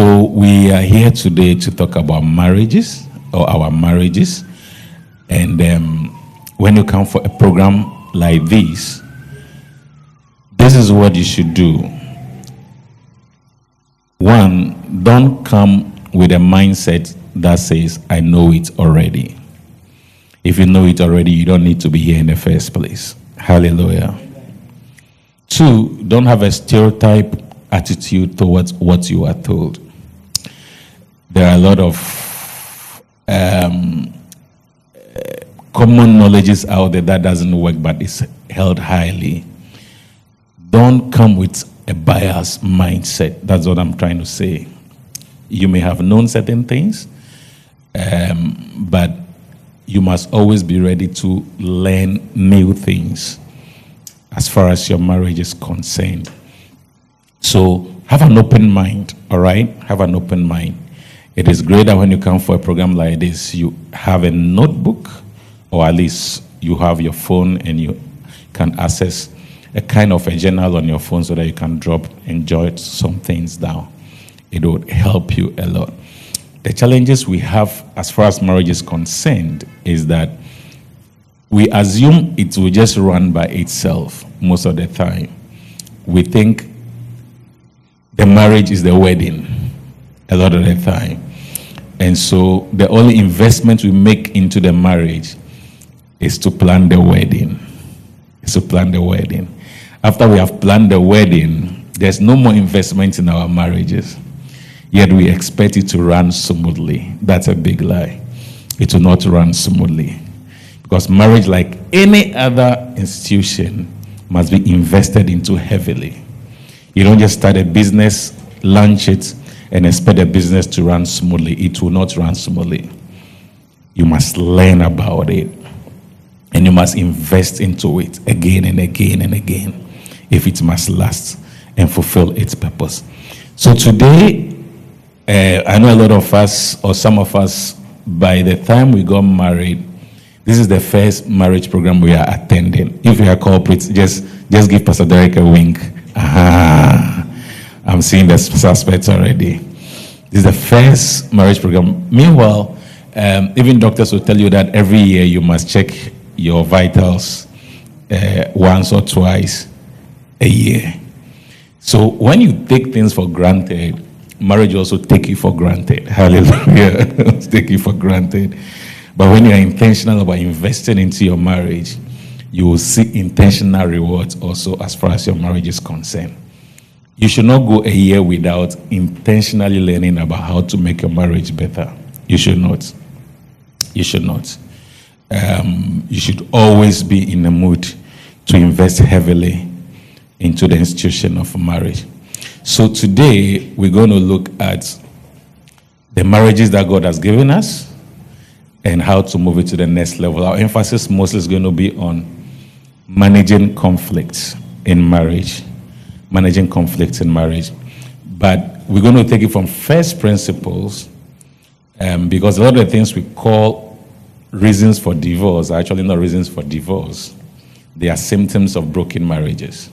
So we are here today to talk about marriages or our marriages. And when you come for a program like this is what you should do. One, don't come with a mindset that says, I know it already. If you know it already, you don't need to be here in the first place. Hallelujah. Two, don't have a stereotype attitude towards what you are told. There are a lot of common knowledges out there that doesn't work, but it's held highly. Don't come with a biased mindset. That's what I'm trying to say. You may have known certain things, but you must always be ready to learn new things as far as your marriage is concerned. So have an open mind, all right? Have an open mind. It is great that when you come for a program like this, you have a notebook, or at least you have your phone and you can access a kind of a journal on your phone so that you can jot some things down. It would help you a lot. The challenges we have as far as marriage is concerned is that we assume it will just run by itself most of the time. We think the marriage is the wedding a lot of the time. And so the only investment we make into the marriage is to plan the wedding. After we have planned the wedding, there's no more investment in our marriages. Yet we expect it to run smoothly. That's a big lie. It will not run smoothly. Because marriage, like any other institution, must be invested into heavily. You don't just start a business, launch it, and expect the business to run smoothly. It will not run smoothly. You must learn about it. And you must invest into it again and again and again if it must last and fulfill its purpose. So today, I know a lot of us, or some of us, by the time we got married, this is the first marriage program we are attending. If you are corporate, just give Pastor Derek a wink. I'm seeing the suspects already. This is the first marriage program. Meanwhile, even doctors will tell you that every year you must check your vitals once or twice a year. So when you take things for granted, marriage also take you for granted. Hallelujah. Take you for granted. But when you are intentional about investing into your marriage, you will see intentional rewards also as far as your marriage is concerned. You should not go a year without intentionally learning about how to make your marriage better. You should not. You should not. You should always be in the mood to invest heavily into the institution of marriage. So today, we're going to look at the marriages that God has given us and how to move it to the next level. Our emphasis mostly is going to be on managing conflicts in marriage. Managing conflicts in marriage. But we're going to take it from first principles because a lot of the things we call reasons for divorce are actually not reasons for divorce. They are symptoms of broken marriages.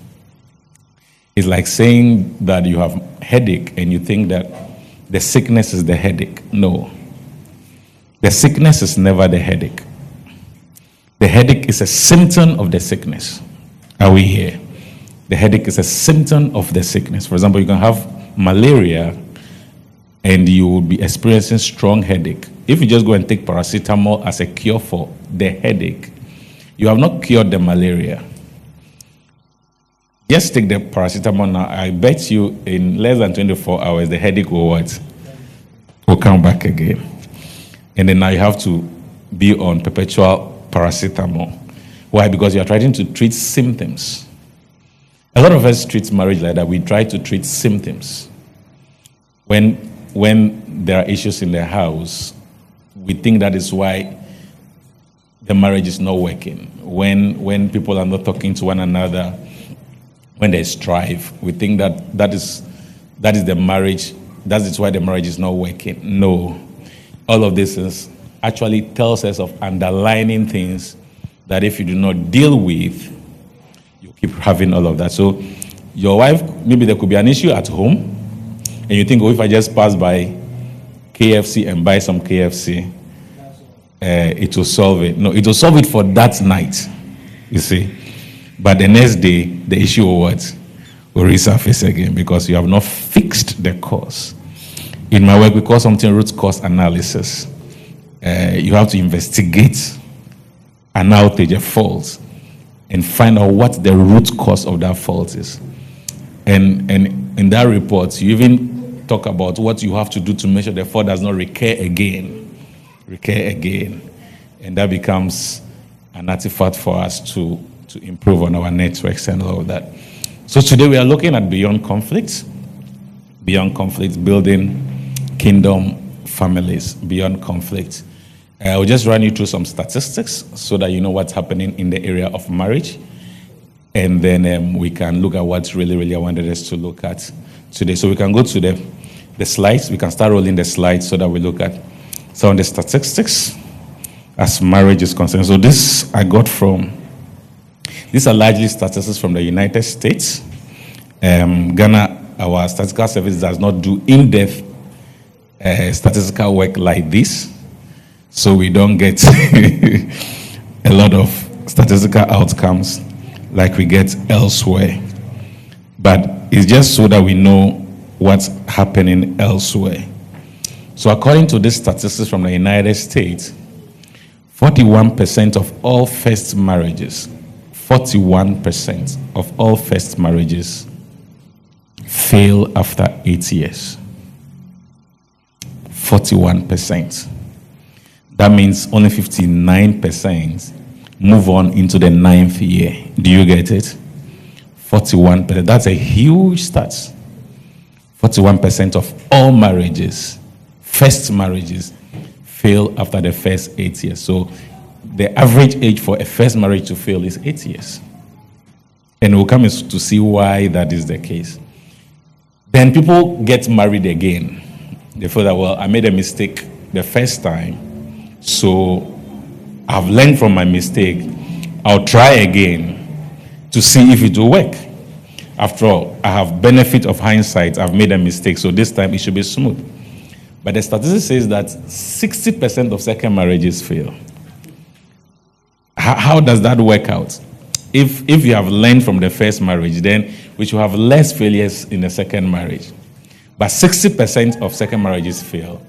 It's like saying that you have headache and you think that the sickness is the headache. No. The sickness is never the headache. The headache is a symptom of the sickness. Are we here? The headache is a symptom of the sickness. For example, you can have malaria and you will be experiencing strong headache. If you just go and take paracetamol as a cure for the headache, you have not cured the malaria. Just take the paracetamol now. I bet you in less than 24 hours, the headache will what? Will come back again. And then now you have to be on perpetual paracetamol. Why? Because you are trying to treat symptoms. A lot of us treat marriage like that. We try to treat symptoms. When there are issues in the house, we think that is why the marriage is not working. When people are not talking to one another, when they strive, we think that is the marriage. That is why the marriage is not working. No, all of this is actually tells us of underlying things that if you do not deal with, you keep having all of that. So your wife, maybe there could be an issue at home, And you think, oh, if I just pass by KFC and buy some KFC, it will solve it. No, it will solve it for that night, you see. But the next day, the issue will what? Will resurface again because you have not fixed the cause. In my work, we call something root cause analysis. You have to investigate an outage, a fault, and find out what the root cause of that fault is. And in that report, you even talk about what you have to do to make sure the fault does not recur again. And that becomes an artifact for us to improve on our networks and all of that. So today we are looking at beyond conflict, building kingdom families, beyond conflict. I'll just run you through some statistics so that you know what's happening in the area of marriage. And then we can look at what really I wanted us to look at today. So we can go to the slides. We can start rolling the slides so that we look at some of the statistics as marriage is concerned. So this I got from, these are largely statistics from the United States. Ghana, our statistical service does not do in-depth statistical work like this. So we don't get a lot of statistical outcomes like we get elsewhere. But it's just so that we know what's happening elsewhere. So according to these statistics from the United States, 41% of all first marriages, 41% of all first marriages fail after 8 years. 41%. That means only 59% move on into the 9th year. Do you get it? 41%. That's a huge stat. 41% of all marriages, first marriages, fail after the first 8 years. So the average age for a first marriage to fail is 8 years. And we'll come to see why that is the case. Then people get married again. They feel that, well, I made a mistake the first time, so I've learned from my mistake. I'll try again to see if it will work. After all, I have benefit of hindsight. I've made a mistake, so this time it should be smooth. But the statistics says that 60% of second marriages fail. How does that work out? If you have learned from the first marriage, then we should have less failures in the second marriage. But 60% of second marriages fail.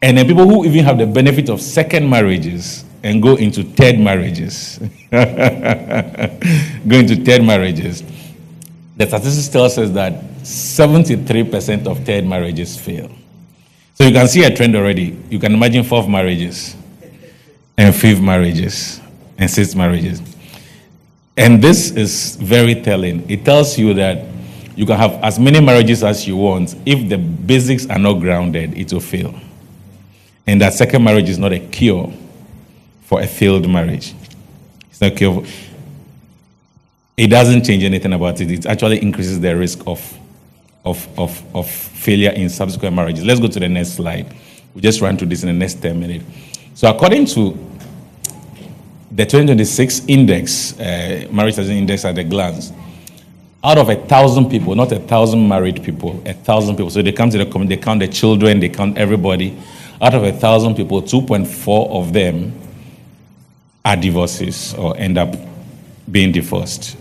And then people who even have the benefit of second marriages and go into third marriages, the statistics tells us that 73% of third marriages fail. So you can see a trend already. You can imagine fourth marriages and fifth marriages and sixth marriages. And this is very telling. It tells you that you can have as many marriages as you want. If the basics are not grounded, it will fail. And that second marriage is not a cure for a failed marriage. It's not a cure. It doesn't change anything about it. It actually increases the risk of failure in subsequent marriages. Let's go to the next slide. We'll just run through this in the next 10 minutes. So according to the 2026 index, marriage as an index at a glance, out of 1,000 people, not 1,000 married people, 1,000 people. So they come to the community, they count the children, they count everybody. Out of 1,000 people, 2.4 of them are divorcees or end up being divorced.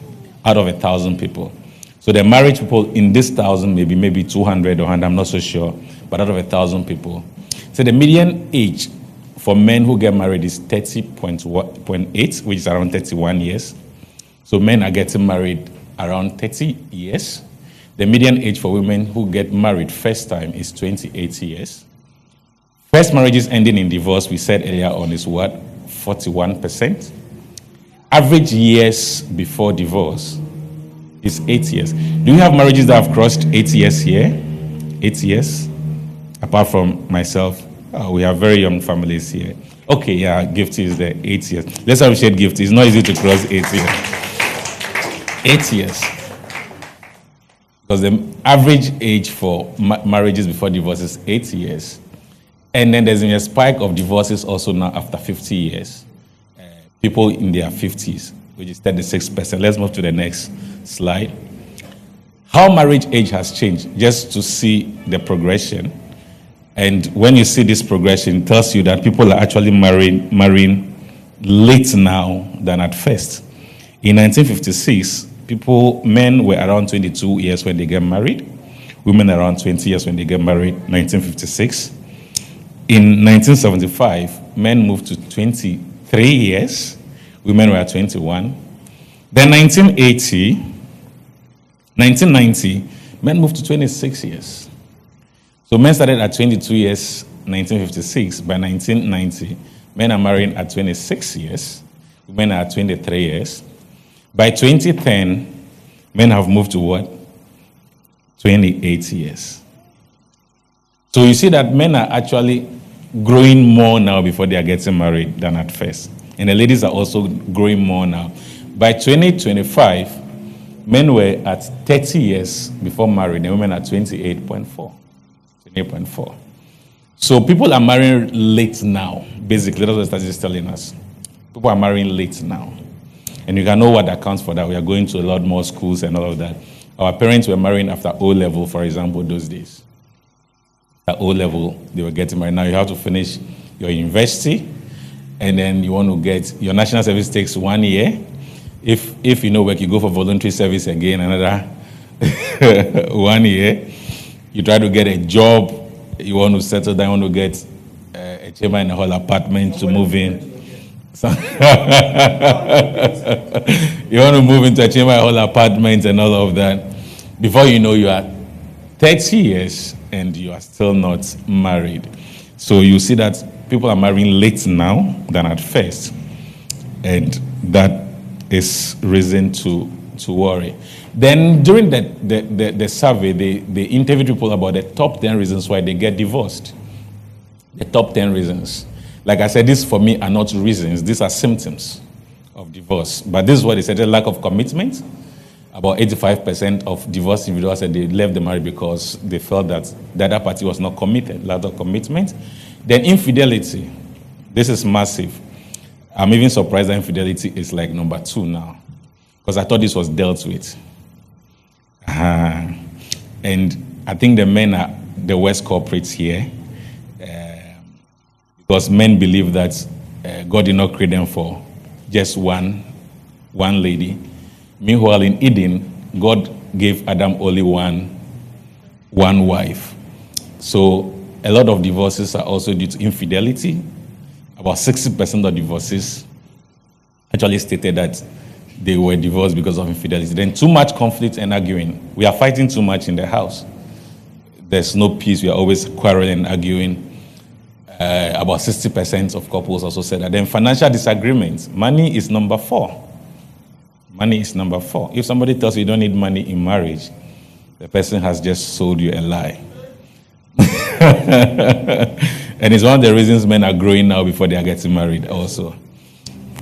Out of 1,000 people. So the married people in this 1,000, maybe 200 or 100, I'm not so sure. But out of 1,000 people. So the median age for men who get married is 30.8, which is around 31 years. So men are getting married around 30 years. The median age for women who get married first time is 28 years. First marriages ending in divorce, we said earlier on, is what? 41%. Average years before divorce is 8 years. Do you have marriages that have crossed 8 years here? 8 years? Apart from myself, we have very young families here. Okay, yeah, Gifty is there, 8 years. Let's appreciate Gifty. It's not easy to cross 8 years. 8 years. Because the average age for marriages before divorce is 8 years. And then there's a spike of divorces also now after 50 years. People in their 50s, which is 36%. Let's move to the next slide. how marriage age has changed, just to see the progression. And when you see this progression, it tells you that people are actually marrying late now than at first. In 1956, men were around 22 years when they get married. Women around 20 years when they get married, 1956. In 1975, men moved to 23 years. Women were at 21. Then 1990, men moved to 26 years. So men started at 22 years, 1956. By 1990, men are marrying at 26 years. Women are at 23 years. By 2010, men have moved to what? 28 years. So you see that men are actually growing more now before they are getting married than at first. And the ladies are also growing more now. By 2025, men were at 30 years before married, and women at 28.4. 28.4. So people are marrying late now, basically. That's what the statistics is telling us. People are marrying late now. And you can know what accounts for that. We are going to a lot more schools and all of that. Our parents were marrying after O-level, for example, those days. At O-level, they were getting married. Now you have to finish your university, and then you want to get, your national service takes 1 year. If you know work, you go for voluntary service again, another 1 year. You try to get a job, you want to settle down, you want to get a chamber in a whole apartment to move in. So you want to move into a chamber, a whole apartment and all of that. Before you know, you are 30 years and you are still not married. So you see that people are marrying late now than at first. And that is reason to worry. Then during the survey, they interviewed people about the top 10 reasons why they get divorced. The top 10 reasons. Like I said, these for me are not reasons. These are symptoms of divorce. But this is what they said, a lack of commitment. About 85% of divorced individuals said they left the marriage because they felt that the other party was not committed, lack of commitment. Then infidelity. This is massive. I'm even surprised that infidelity is like number 2 now, because I thought this was dealt with. And I think the men are the worst culprits here, because men believe that God did not create them for just one lady. Meanwhile, in Eden, God gave Adam only one wife. So a lot of divorces are also due to infidelity. About 60% of divorces actually stated that they were divorced because of infidelity. Then too much conflict and arguing. We are fighting too much in the house. There's no peace. We are always quarreling and arguing. About 60% of couples also said that. Then financial disagreements. Money is number 4. Money is number 4. If somebody tells you you don't need money in marriage, the person has just sold you a lie. And it's one of the reasons men are growing now before they are getting married also.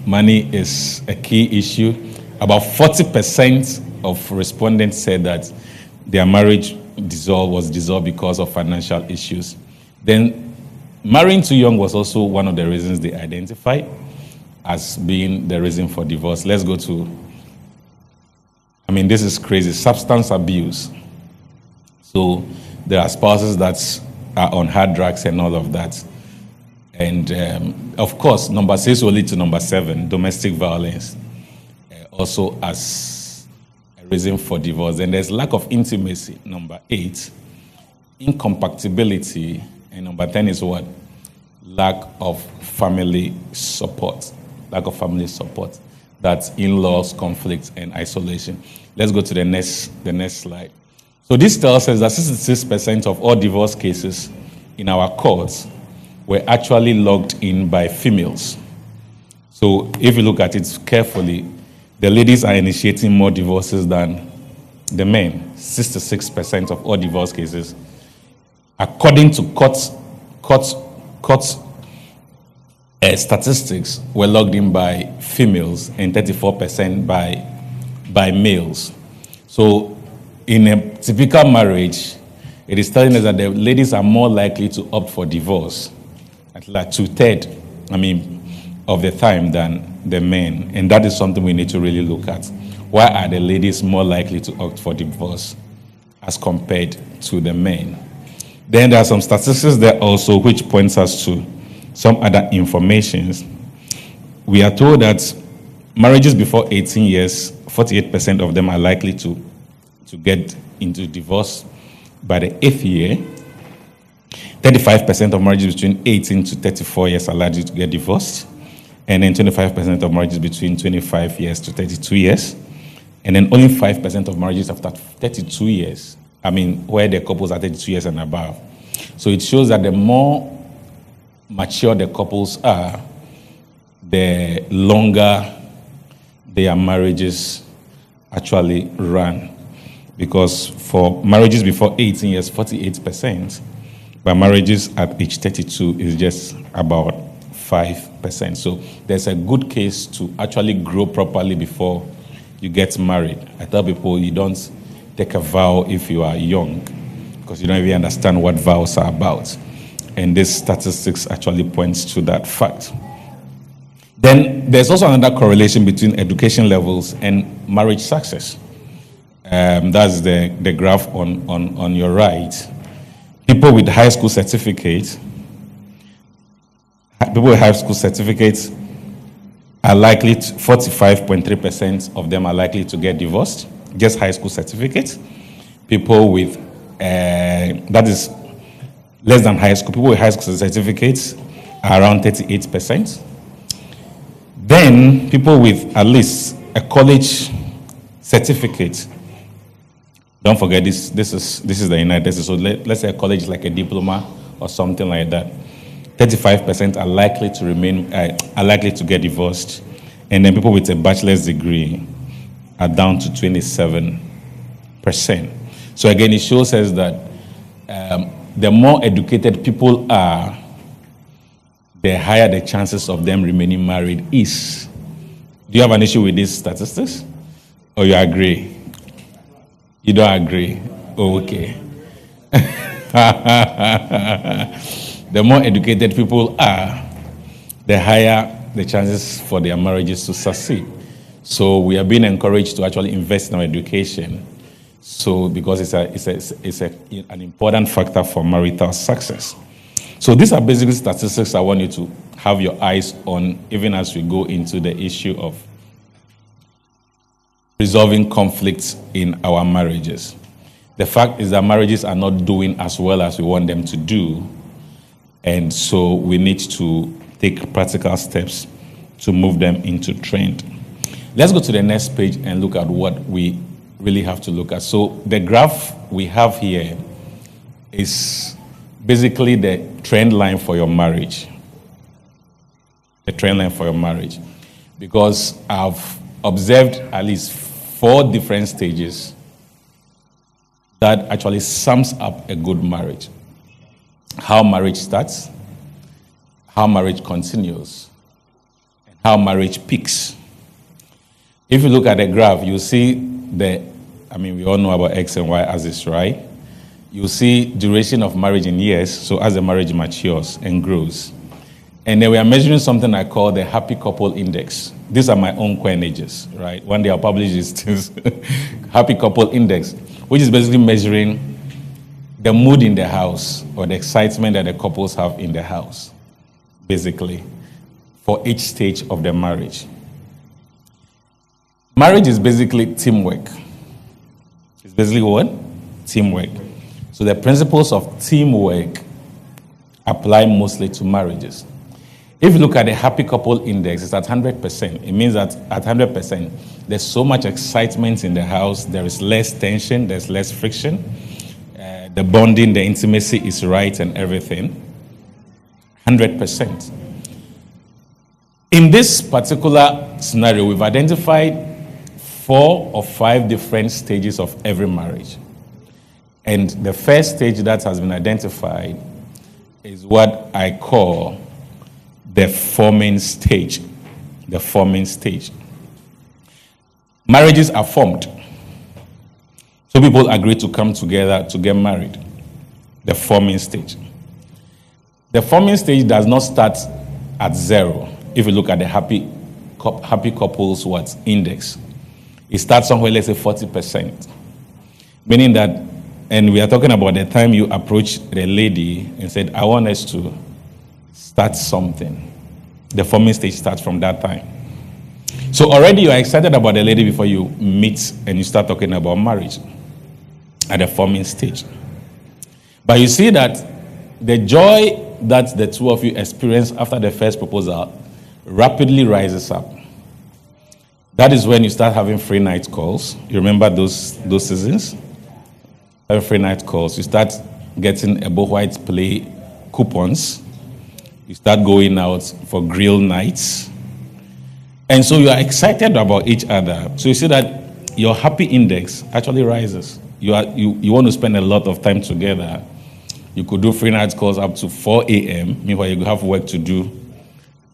Money is a key issue. About 40% of respondents said that their marriage was dissolved because of financial issues. Then marrying too young was also one of the reasons they identified as being the reason for divorce. Let's go to, this is crazy, substance abuse. So there are spouses that are on hard drugs and all of that. And of course, number 6 will lead to number 7, domestic violence, also as a reason for divorce. And there's lack of intimacy, number 8, incompatibility, and number 10 is what? Lack of family support. Lack of family support. That's in-laws, conflict, and isolation. Let's go to the next slide. So this tells us that 66% of all divorce cases in our courts were actually logged in by females. So if you look at it carefully, the ladies are initiating more divorces than the men. 66% of all divorce cases, according to court statistics, were logged in by females and 34% by males. So in a typical marriage, it is telling us that the ladies are more likely to opt for divorce, at like 2/3, of the time than the men. And that is something we need to really look at. Why are the ladies more likely to opt for divorce as compared to the men. Then there are some statistics there also which points us to some other informations. We are told that marriages before 18 years, 48% of them are likely to get into divorce by the 8th year. 35% of marriages between 18 to 34 years are likely to get divorced. And then 25% of marriages between 25 years to 32 years. And then only 5% of marriages after 32 years, where the couples are 32 years and above. So it shows that the more mature the couples are, the longer their marriages actually run. Because for marriages before 18 years, 48%, but marriages at age 32 is just about 5%. So there's a good case to actually grow properly before you get married. I tell people you don't take a vow if you are young, because you don't even understand what vows are about. And this statistics actually points to that fact. Then there's also another correlation between education levels and marriage success. That's the graph on your right. People with high school certificates are likely to, 45.3% of them are likely to get divorced, just high school certificates. People with, that is less than high school, people with high school certificates are around 38%. Then people with at least a college certificate, don't forget this is the United States, so let's say a college like a diploma or something like that. 35% are likely to get divorced, and then people with a bachelor's degree are down to 27%. So again, it shows us that the more educated people are, the higher the chances of them remaining married is. Do you have an issue with these statistics? Or you agree? You don't agree? Oh, okay. The more educated people are, the higher the chances for their marriages to succeed. So we are being encouraged to actually invest in our education. So because it's an important factor for marital success. So these are basically statistics I want you to have your eyes on, even as we go into the issue of resolving conflicts in our marriages. The fact is that marriages are not doing as well as we want them to do, and so we need to take practical steps to move them into trend. Let's go to the next page and look at what we really have to look at. So the graph we have here is basically the trend line for your marriage. The trend line for your marriage. Because I've observed at least 4 different stages that actually sums up a good marriage. How marriage starts, how marriage continues, and how marriage peaks. If you look at the graph, you see we all know about X and Y axis, right? You see duration of marriage in years, so as the marriage matures and grows. And then we are measuring something I call the happy couple index. These are my own coinages, right? One day I'll publish this happy couple index, which is basically measuring the mood in the house or the excitement that the couples have in the house, basically, for each stage of the marriage. Marriage is basically teamwork. It's basically what? Teamwork. So the principles of teamwork apply mostly to marriages. If you look at the happy couple index, it's at 100%. It means that at 100%, there's so much excitement in the house, there is less tension, there's less friction. The bonding, the intimacy is right and everything. 100%. In this particular scenario, we've identified 4 or 5 different stages of every marriage. And the first stage that has been identified is what I call the forming stage. The forming stage. Marriages are formed. So people agree to come together to get married. The forming stage. The forming stage does not start at 0. If you look at the happy couples index, it starts somewhere, let's say 40%. Meaning that And we are talking about the time you approached the lady and said, I want us to start something. The forming stage starts from that time. So already you are excited about the lady before you meet and you start talking about marriage at the forming stage. But you see that the joy that the two of you experience after the first proposal rapidly rises up. That is when you start having free night calls. You remember those seasons? Having free night calls. You start getting Ebo White Play coupons. You start going out for grill nights. And so you are excited about each other. So you see that your happy index actually rises. You want to spend a lot of time together. You could do free night calls up to 4 a.m. Meanwhile, you have work to do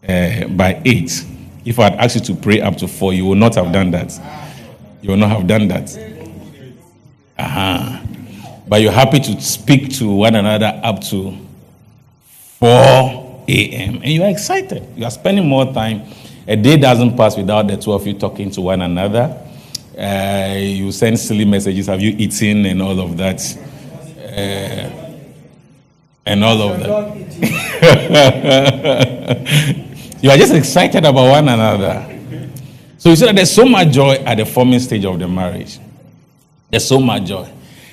by 8. If I had asked you to pray up to 4, you would not have done that. You would not have done that. But you're happy to speak to one another up to 4 a.m. And you are excited. You are spending more time. A day doesn't pass without the two of you talking to one another. You send silly messages. Have you eaten? And all of that. And all of that. You are just excited about one another. So you see that there's so much joy at the forming stage of the marriage. There's so much joy.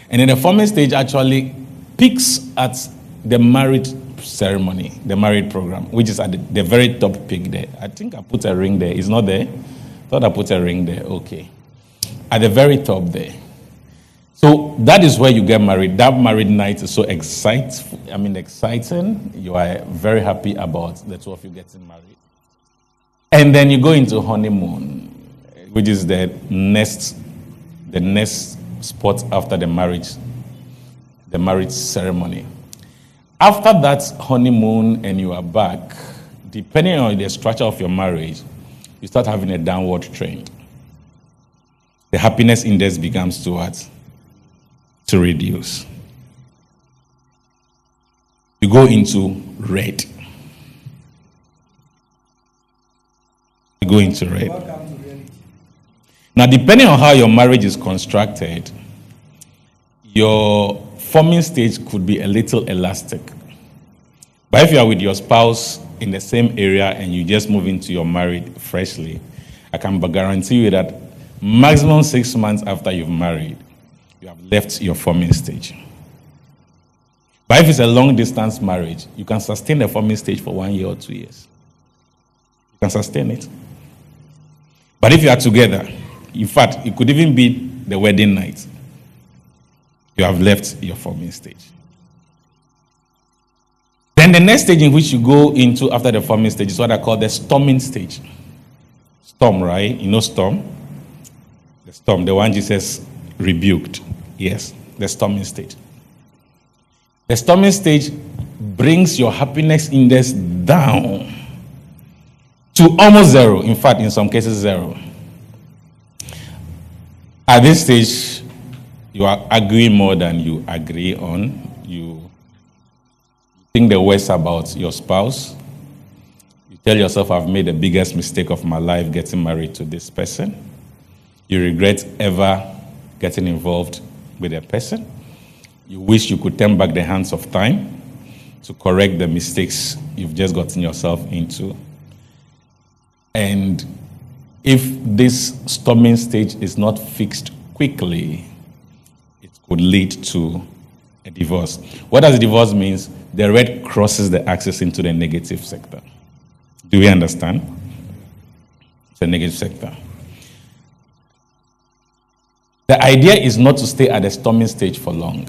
And then the forming stage actually peaks at the marriage ceremony, the marriage program, which is at the very top peak there. I think I put a ring there. It's not there? Thought I put a ring there. Okay. At the very top there. So that is where you get married. That married night is so exciting. You are very happy about the two of you getting married. And then you go into honeymoon, which is the next spot after the marriage ceremony. After that honeymoon and you are back, depending on the structure of your marriage, you start having a downward trend. The happiness index begins to what? To reduce. You go into red. You go into red. Now, depending on how your marriage is constructed, your forming stage could be a little elastic. But if you are with your spouse in the same area and you just move into your married freshly, I can guarantee you that maximum 6 months after you've married, you have left your forming stage. But if it's a long-distance marriage, you can sustain the forming stage for 1 year or 2 years. You can sustain it. But if you are together, in fact, it could even be the wedding night, you have left your forming stage. Then the next stage in which you go into after the forming stage is what I call the storming stage. Storm, right? You know storm? The storm, the one Jesus rebuked. Yes, the storming stage. The storming stage brings your happiness index down to almost zero. In fact, in some cases, zero. At this stage, you are arguing more than you agree on. You think the worst about your spouse. You tell yourself, I've made the biggest mistake of my life getting married to this person. You regret ever getting involved with a person. You wish you could turn back the hands of time to correct the mistakes you've just gotten yourself into. And if this storming stage is not fixed quickly, it could lead to a divorce. What does divorce mean? The red crosses the axis into the negative sector. Do we understand? It's a negative sector. The idea is not to stay at the storming stage for long.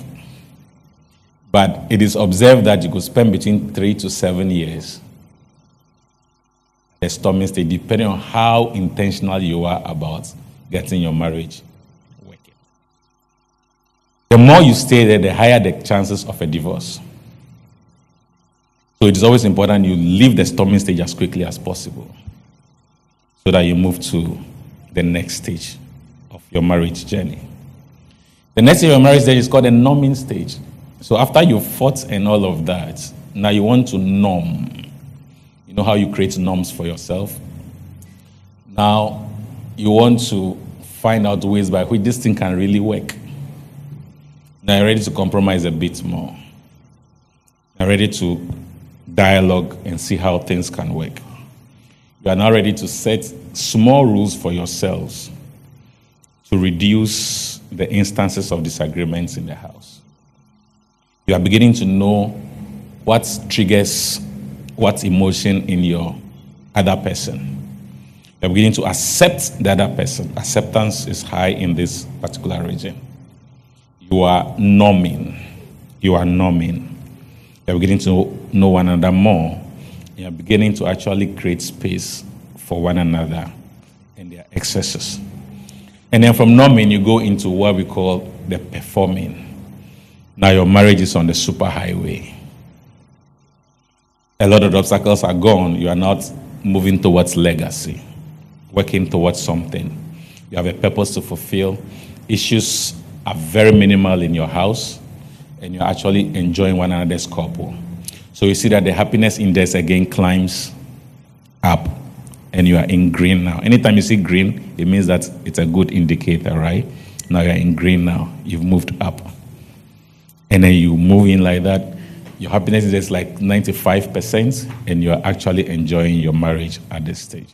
But it is observed that you could spend between 3 to 7 years at the storming stage, depending on how intentional you are about getting your marriage working. The more you stay there, the higher the chances of a divorce. So it is always important you leave the storming stage as quickly as possible so that you move to the next stage of your marriage journey. The next stage of your marriage stage is called the norming stage. So after you've fought and all of that, now you want to norm. You know how you create norms for yourself? Now you want to find out ways by which this thing can really work. Now you're ready to compromise a bit more. You're ready to dialogue and see how things can work. You are now ready to set small rules for yourselves to reduce the instances of disagreements in the house. You are beginning to know what triggers what emotion in your other person. You are beginning to accept the other person. Acceptance is high in this particular region. You are norming. You are norming. You are beginning to know one another more. You are beginning to actually create space for one another and their excesses. And then from norming, you go into what we call the performing. Now your marriage is on the superhighway. A lot of the obstacles are gone. You are not moving towards legacy, working towards something. You have a purpose to fulfill. Issues are very minimal in your house, and you're actually enjoying one another's couple. So you see that the happiness index again climbs up, and you are in green now. Anytime you see green, it means that it's a good indicator, right? Now you're in green now. You've moved up. And then you move in like that. Your happiness is like 95%, and you're actually enjoying your marriage at this stage.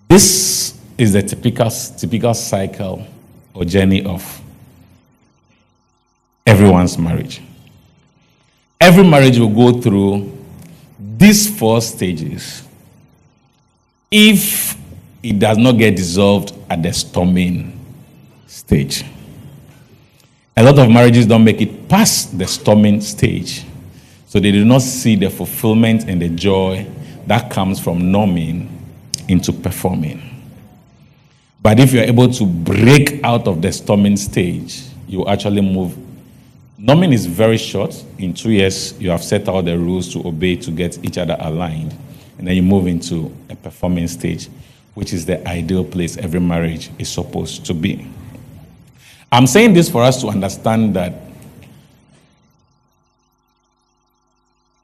This is the typical cycle or journey of everyone's marriage. Every marriage will go through these 4 stages if it does not get dissolved at the storming stage. A lot of marriages don't make it past the storming stage, so they do not see the fulfillment and the joy that comes from norming into performing. But if you're able to break out of the storming stage, you actually move. Norming is very short. In 2 years, you have set out the rules to obey to get each other aligned, and then you move into a performing stage, which is the ideal place every marriage is supposed to be. I'm saying this for us to understand that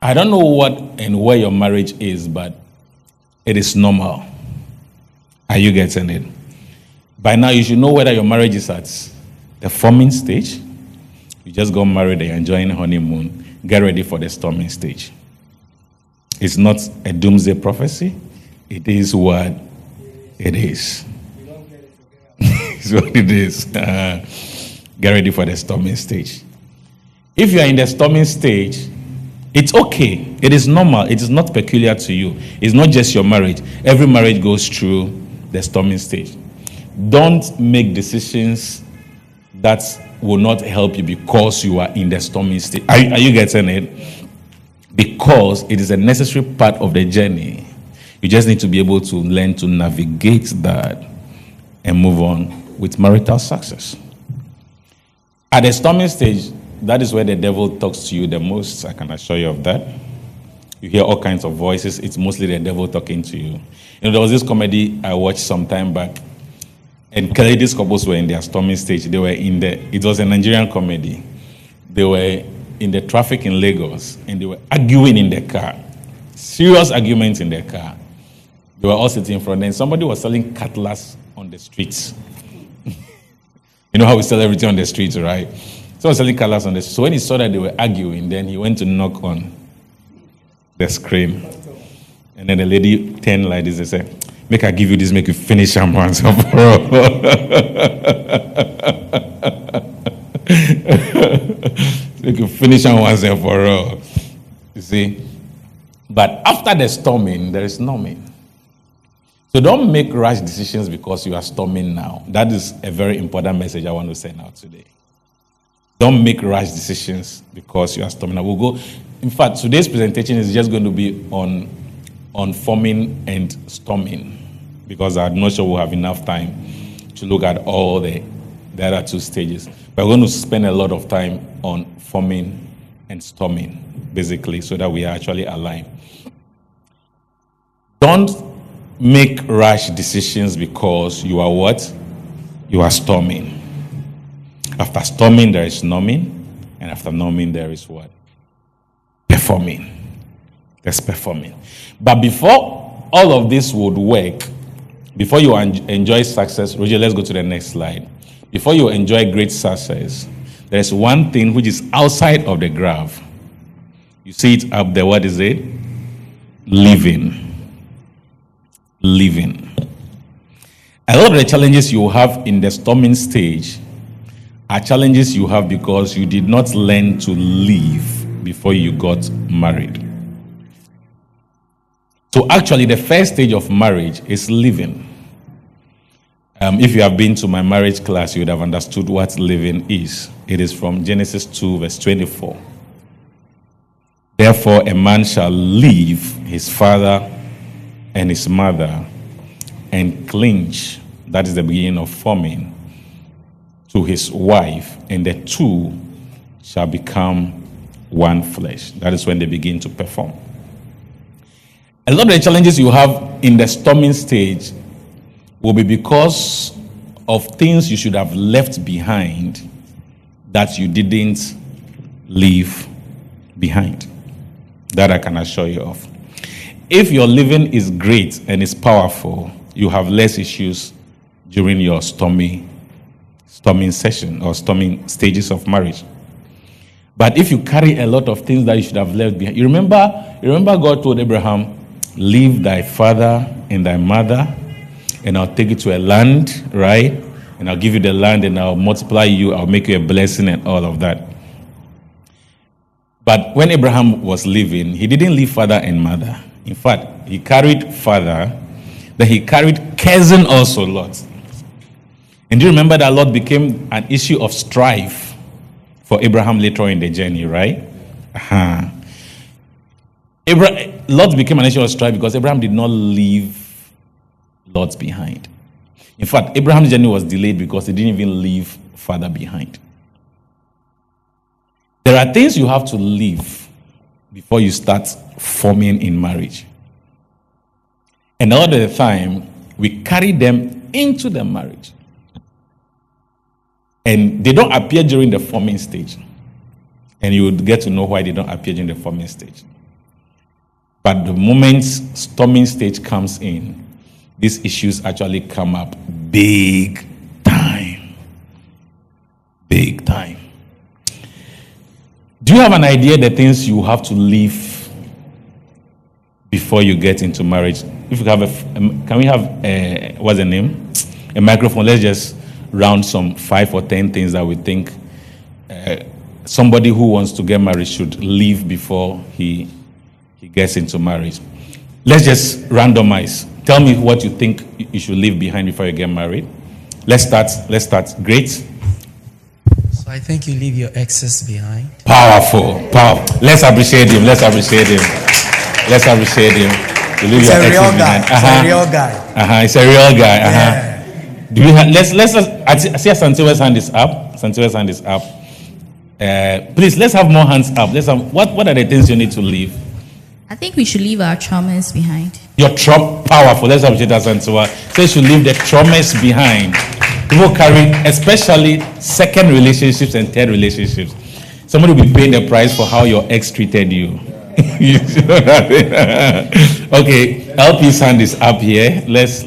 I don't know what and where your marriage is, but it is normal. Are you getting it? By now, you should know whether your marriage is at the forming stage. You just got married and you're enjoying honeymoon. Get ready for the storming stage. It's not a doomsday prophecy. It is what it is. It's what it is. Get ready for the storming stage. If you are in the storming stage, it's okay. It is normal. It is not peculiar to you. It's not just your marriage. Every marriage goes through the storming stage. Don't make decisions that will not help you because you are in the storming stage. Are you getting it? Because it is a necessary part of the journey. You just need to be able to learn to navigate that and move on with marital success. At the storming stage, that is where the devil talks to you the most. I can assure you of that. You hear all kinds of voices. It's mostly the devil talking to you. There was this comedy I watched some time back, and clearly these couples were in their storming stage. They were it was a Nigerian comedy. They were in the traffic in Lagos, and they were arguing in the car. Serious arguments in the car. They were all sitting in front, and somebody was selling cutlass on the streets. You know how we sell everything on the streets, right? So he was selling cutlass on the streets. So when he saw that they were arguing, then he went to knock on the screen. And then the lady turned like this and said, "Make I give you this, make you finish them once and for all." Make you finish them once and for all. You see? But after the storming, there is norming. So don't make rash decisions because you are storming now. That is a very important message I want to send out today. Don't make rash decisions because you are storming now. We'll go. In fact, today's presentation is just going to be on forming and storming, because I'm not sure we'll have enough time to look at all the other 2 stages. But we're going to spend a lot of time on forming and storming, basically, so that we are actually aligned. Don't make rash decisions because you are what? You are storming. After storming, there is norming, and after norming, there is what? Performing. There's performing. But before all of this would work, before you enjoy success, Roger, let's go to the next slide. Before you enjoy great success, There's one thing which is outside of the graph. You see it up there. What is it? Living. Living. A lot of the challenges you have in the storming stage are challenges you have because you did not learn to live before you got married. So actually, the first stage of marriage is living. If you have been to my marriage class, you would have understood what living is. It is from Genesis 2, verse 24. Therefore, a man shall leave his father and his mother and cling, that is the beginning of forming, to his wife, and the two shall become one flesh. That is when they begin to perform. A lot of the challenges you have in the storming stage will be because of things you should have left behind that you didn't leave behind. That I can assure you of. If your living is great and is powerful, you have less issues during your storming session or storming stages of marriage. But if you carry a lot of things that you should have left behind, you remember God told Abraham, leave thy father and thy mother, and I'll take you to a land, right? And I'll give you the land, and I'll multiply you, I'll make you a blessing, and all of that. But when Abraham was living, he didn't leave father and mother. In fact, he carried father, then he carried cousin also, Lot. And do you remember that Lot became an issue of strife for Abraham later on in the journey, right? Lot became an issue of strife because Abraham did not leave Lot behind. In fact, Abraham's journey was delayed because he didn't even leave father behind. There are things you have to leave before you start forming in marriage. And all the time, we carry them into the marriage. And they don't appear during the forming stage. And you would get to know why they don't appear during the forming stage. But the moment storming stage comes in, these issues actually come up big time. Big time. Do you have an idea the things you have to leave before you get into marriage? If you have can we have what's the name? A microphone. Let's just round some 5 or 10 things that we think somebody who wants to get married should leave before he gets into marriage. Let's just randomize. Tell me what you think you should leave behind before you get married. Let's start. Great. So I think you leave your exes behind. Powerful. Let's appreciate him. You leave your exes behind. It's a real guy. It's a real guy. Yeah. Do we have, let's I see Santiago's hand is up. Please, let's have more hands up. What are the things you need to leave? I think we should leave our traumas behind. Your trauma, powerful. Let's appreciate that, Santiago. So you should leave the traumas behind. People carry, especially second relationships and third relationships. Somebody will be paying the price for how your ex treated you. You know that? Okay, LP's hand is up here. Let's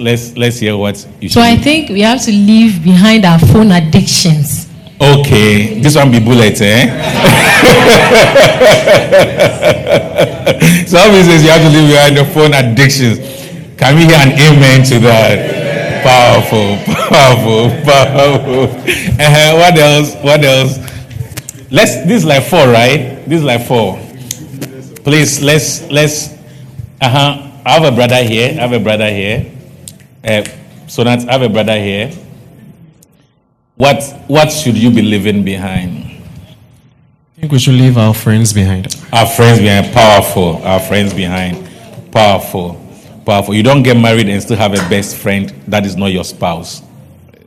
hear what you should. So I think we have to leave behind our phone addictions. Okay, this one be bullet, eh? Some says you have to leave behind the phone addictions. Can we hear an amen to that? Powerful. What else? This is like 4, right? This is like 4. Please, let's. I have a brother here. Sonat, I have a brother here. What should you be leaving behind? I think we should leave our friends behind. Our friends behind. Powerful. Our friends behind. Powerful. You don't get married and still have a best friend that is not your spouse.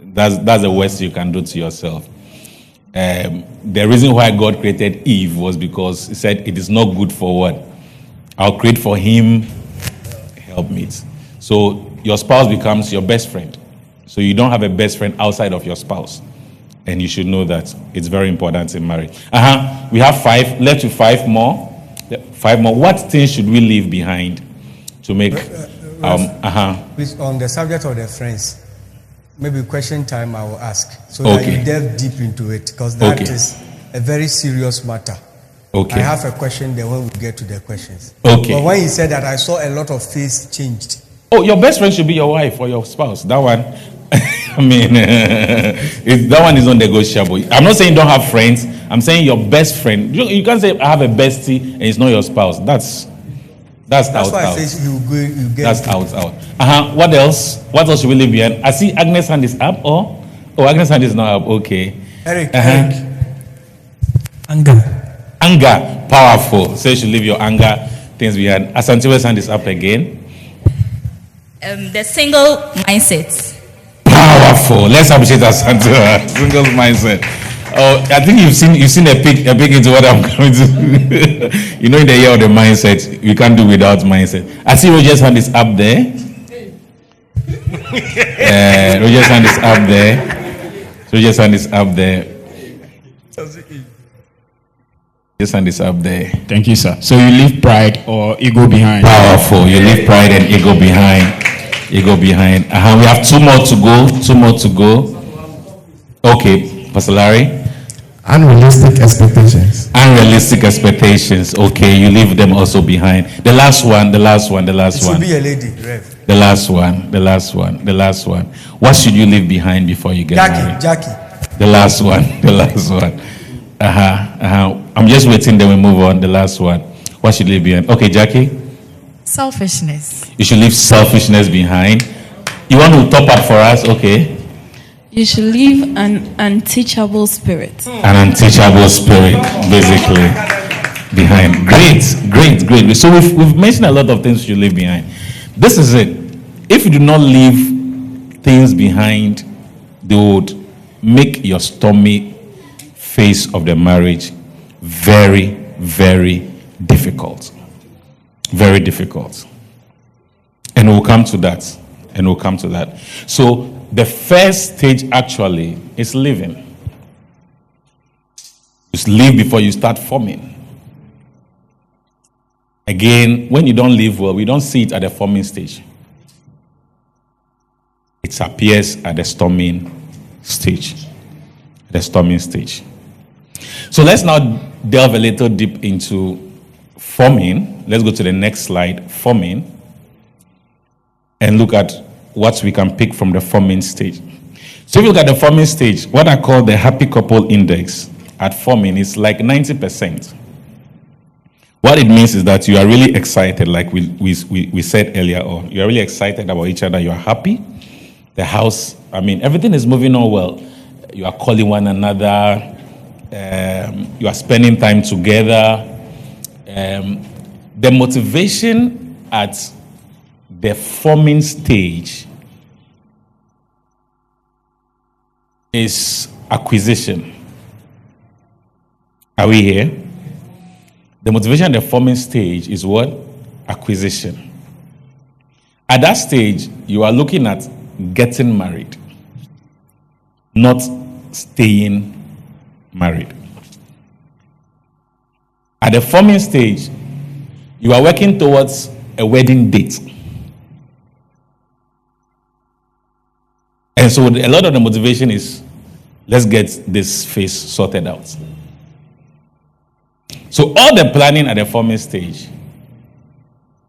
That's the worst you can do to yourself. The reason why God created Eve was because he said it is not good for what? I'll create for him helpmeets. So your spouse becomes your best friend. So you don't have a best friend outside of your spouse. And you should know that. It's very important in marriage. We have 5. Left with 5 more. 5 more. What things should we leave behind to make... Please, on the subject of the friends, maybe question time I will ask. So that you delve deep into it. Because that is a very serious matter. Okay. I have a question then when we get to the questions. Okay. But when he said that, I saw a lot of face changed. Oh, your best friend should be your wife or your spouse. That one, I mean, that one is non-negotiable. I'm not saying don't have friends. I'm saying your best friend. You can't say I have a bestie and it's not your spouse. That's out. Why I say you get. That's out. What else? What else should we leave behind? I see Agnes' hand is up. Oh, Agnes' hand is not up. Okay. Eric. Anger. Powerful. So you should leave your anger things behind. Asantewe's hand is up again. The single mindset. Powerful. Let's appreciate Asantewa. Single mindset. Oh, I think you've seen a peek into what I'm going to do. You know, in the year of the mindset, you can't do without mindset. I see Roger's hand is up there. Roger's hand is up there. Roger's hand is up there. Roger's hand is up there. Thank you, sir. So you leave pride or ego behind? Powerful. You leave pride and ego behind. Ego behind. We have two more to go. Okay, Pastor Larry. Unrealistic expectations. Okay, you leave them also behind. The last one. It should be a lady, Rev. The last one. What should you leave behind before you get married? Jackie. The last one. I'm just waiting, then we move on. The last one. What should you leave behind? Okay, Jackie. Selfishness. You should leave selfishness behind. You want to top up for us? Okay. You should leave an unteachable spirit. An unteachable spirit, basically, behind. Great. So we've mentioned a lot of things you leave behind. This is it. If you do not leave things behind, they would make your stormy phase of the marriage very, very difficult. Very difficult. And we'll come to that. So the first stage actually is living. Just live before you start forming. Again, when you don't live well, we don't see it at the forming stage. It appears at the storming stage. So let's now delve a little deep into forming. Let's go to the next slide, forming, and look at what we can pick from the forming stage. So if you look at the forming stage, what I call the happy couple index at forming is like 90%. What it means is that you are really excited, like we said earlier on. You are really excited about each other. You are happy. The house, everything is moving on well. You are calling one another. You are spending time together. The motivation at the forming stage is acquisition. Are we here? The motivation at the forming stage is what? Acquisition. At that stage, you are looking at getting married, not staying married. At the forming stage, you are working towards a wedding date. And so a lot of the motivation is, let's get this phase sorted out. So all the planning at the forming stage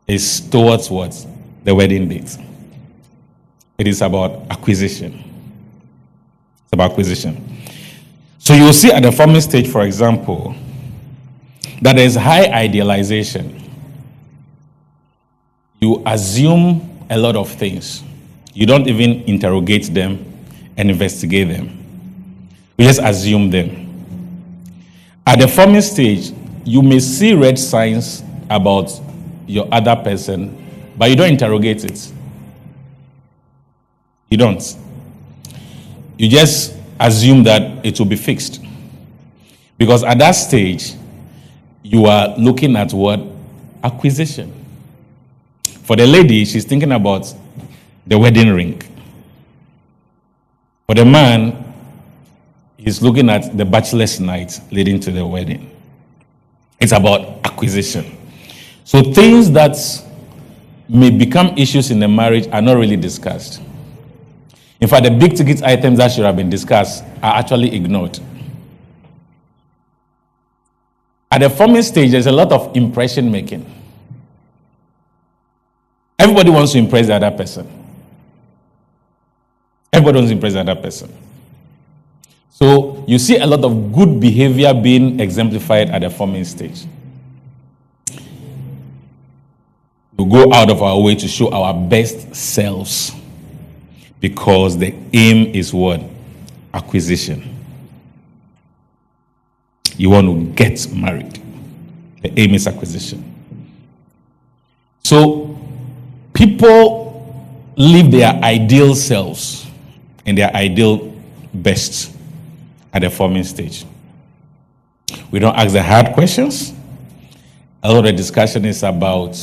is towards what? The wedding date. It is about acquisition. It's about acquisition. So you will see at the forming stage, for example, that there is high idealization. You assume a lot of things. You don't even interrogate them and investigate them. You just assume them. At the forming stage, you may see red signs about your other person, but you don't interrogate it. You don't. You just assume that it will be fixed. Because at that stage, you are looking at what? Acquisition. For the lady, she's thinking about the wedding ring. For the man, he's looking at the bachelor's night leading to the wedding. It's about acquisition. So things that may become issues in the marriage are not really discussed. In fact, the big ticket items that should have been discussed are actually ignored. At the forming stage, there's a lot of impression making. Everybody wants to impress the other person. Everybody wants to impress the other person. So you see a lot of good behavior being exemplified at the forming stage. We go out of our way to show our best selves because the aim is what? Acquisition. You want to get married. The aim is acquisition. So people live their ideal selves and their ideal best at the forming stage. We don't ask the hard questions. A lot of the discussion is about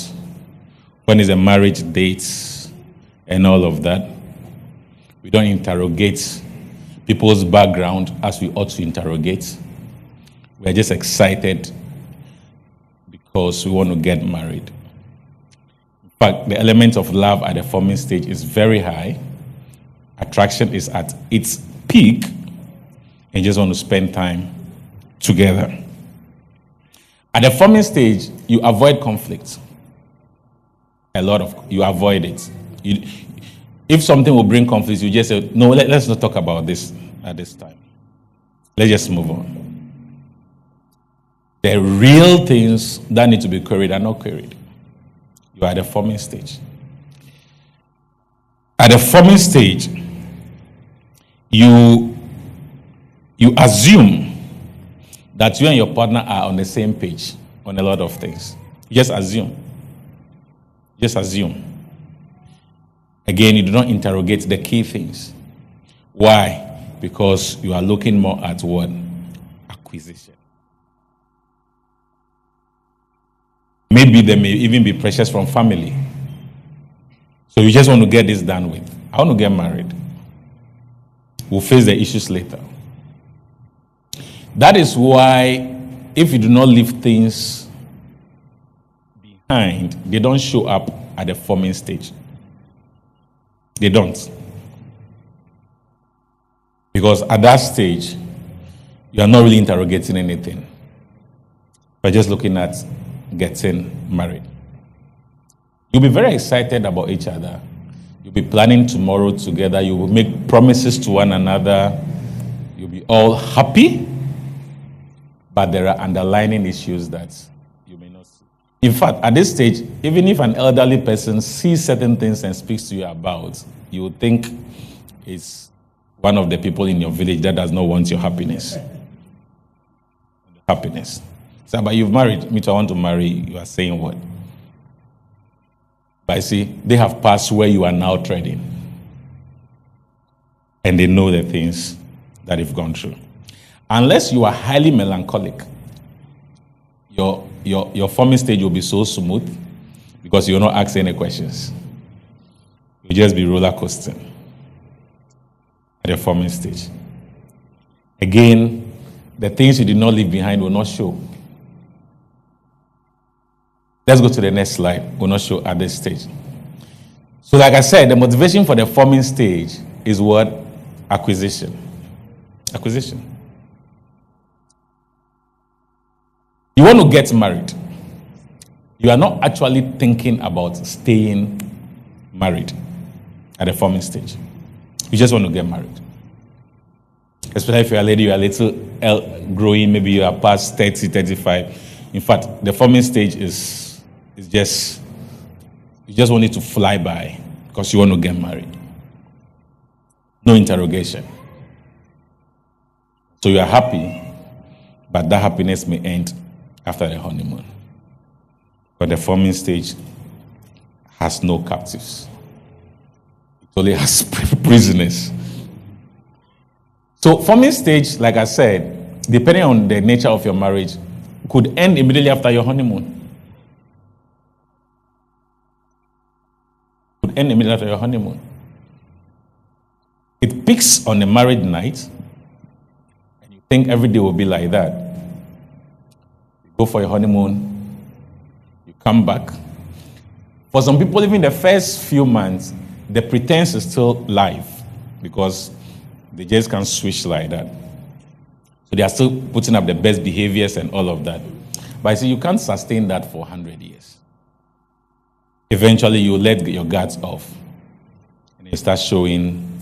when is a marriage date and all of that. We don't interrogate people's background as we ought to interrogate. We're just excited because we want to get married. In fact, the element of love at the forming stage is very high. Attraction is at its peak, and you just want to spend time together. At the forming stage, you avoid conflict. You avoid it. If something will bring conflict, you just say, no, let's not talk about this at this time. Let's just move on. The real things that need to be queried are not queried. You are at the forming stage. At the forming stage, you assume that you and your partner are on the same page on a lot of things. Just assume. Just assume. Again, you do not interrogate the key things. Why? Because you are looking more at what? Acquisition. Maybe there may even be pressures from family. So you just want to get this done with. I want to get married. We'll face the issues later. That is why if you do not leave things behind, they don't show up at the forming stage. They don't. Because at that stage, you are not really interrogating anything. You're just looking at getting married. You'll be very excited about each other. You'll be planning tomorrow together. You will make promises to one another. You'll be all happy. But there are underlying issues that you may not see. In fact, at this stage, even if an elderly person sees certain things and speaks to you about, you would think it's one of the people in your village that does not want your happiness. Happiness. So, but you've married me, I want to marry. You are saying what? But see, they have passed where you are now treading. And they know the things that you've gone through. Unless you are highly melancholic, your forming stage will be so smooth because you will not ask any questions. You'll just be roller coasting at your forming stage. Again, the things you did not leave behind will not show. Let's go to the next slide. Will not show at this stage. So like I said, the motivation for the forming stage is what? Acquisition. Acquisition. You want to get married. You are not actually thinking about staying married at the forming stage. You just want to get married. Especially if you're a lady, you're a little growing, maybe you are past 30, 35. In fact, the forming stage is just, you just want it to fly by because you want to get married. No interrogation. So you are happy, but that happiness may end after the honeymoon. But the forming stage has no captives. It only has prisoners. So forming stage, like I said, depending on the nature of your marriage, could end immediately after your honeymoon. Could end immediately after your honeymoon. It peaks on a married night, and you think every day will be like that. You go for your honeymoon, you come back. For some people, even the first few months, the pretense is still live because they just can't switch like that. So they are still putting up the best behaviors and all of that. But you see, you can't sustain that for 100 years. Eventually, you let your guards off. And you start showing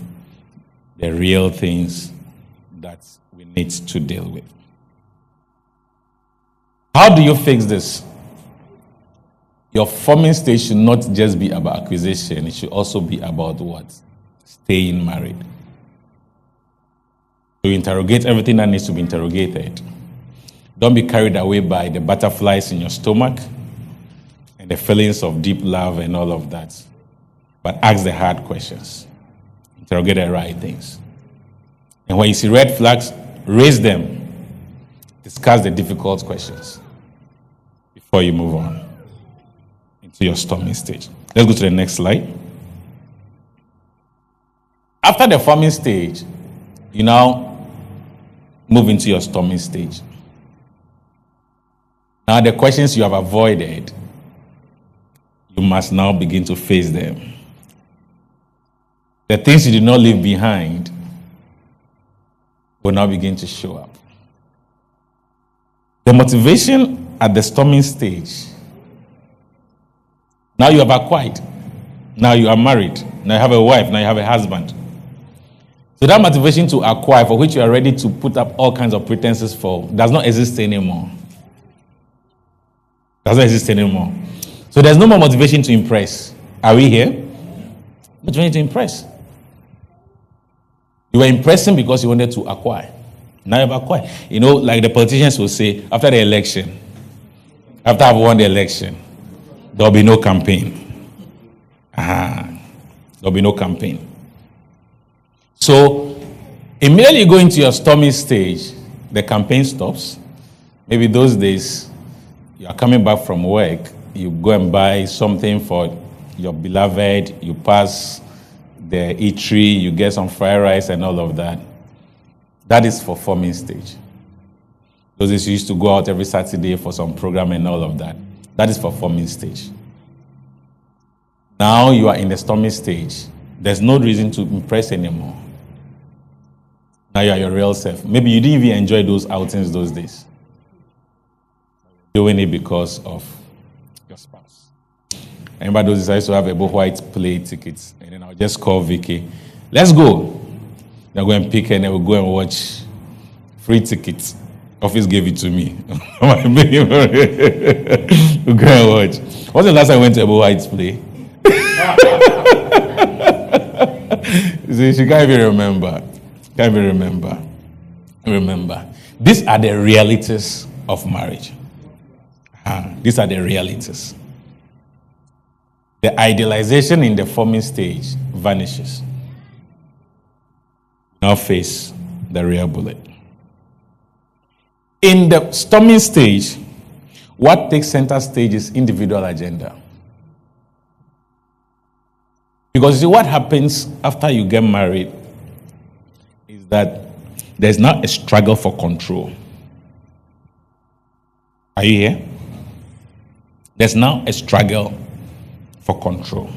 the real things that we need to deal with. How do you fix this? Your forming stage should not just be about acquisition. It should also be about what? Staying married. To interrogate everything that needs to be interrogated. Don't be carried away by the butterflies in your stomach and the feelings of deep love and all of that. But ask the hard questions. Interrogate the right things. And when you see red flags, raise them. Discuss the difficult questions before you move on into your storming stage. Let's go to the next slide. After the forming stage, you now move into your storming stage. Now the questions you have avoided, you must now begin to face them. The things you did not leave behind will now begin to show up. The motivation at the storming stage, now you have acquired. Now you are married. Now you have a wife. Now you have a husband. So that motivation to acquire, for which you are ready to put up all kinds of pretenses for, does not exist anymore. Does not exist anymore. So there's no more motivation to impress. Are we here? Motivation to impress. You were impressing because you wanted to acquire. Now you have acquired. You know, like the politicians will say, after the election, after I've won the election, there will be no campaign. There will be no campaign. So, immediately you go into your storming stage, the campaign stops. Maybe those days, you are coming back from work, you go and buy something for your beloved, you pass the eatery, you get some fried rice and all of that. That is for forming stage. Those days you used to go out every Saturday for some program and all of that. That is for forming stage. Now you are in the storming stage. There's no reason to impress anymore. Now you are your real self. Maybe you didn't even enjoy those outings those days. Doing it because of your spouse. I remember those days I used to have a white play tickets, and then I'll just call Vicky. Let's go. They'll go and pick, and then we'll go and watch. Free tickets. Office gave it to me. We'll go and watch. What's the last time I went to a white play? See, she can't even remember. Can't even remember. These are the realities of marriage. These are the realities. The idealization in the forming stage vanishes. Now face the real bullet. In the storming stage, what takes center stage is individual agenda. Because you see, what happens after you get married is that there's now a struggle for control. Are you here? There's now a struggle for control.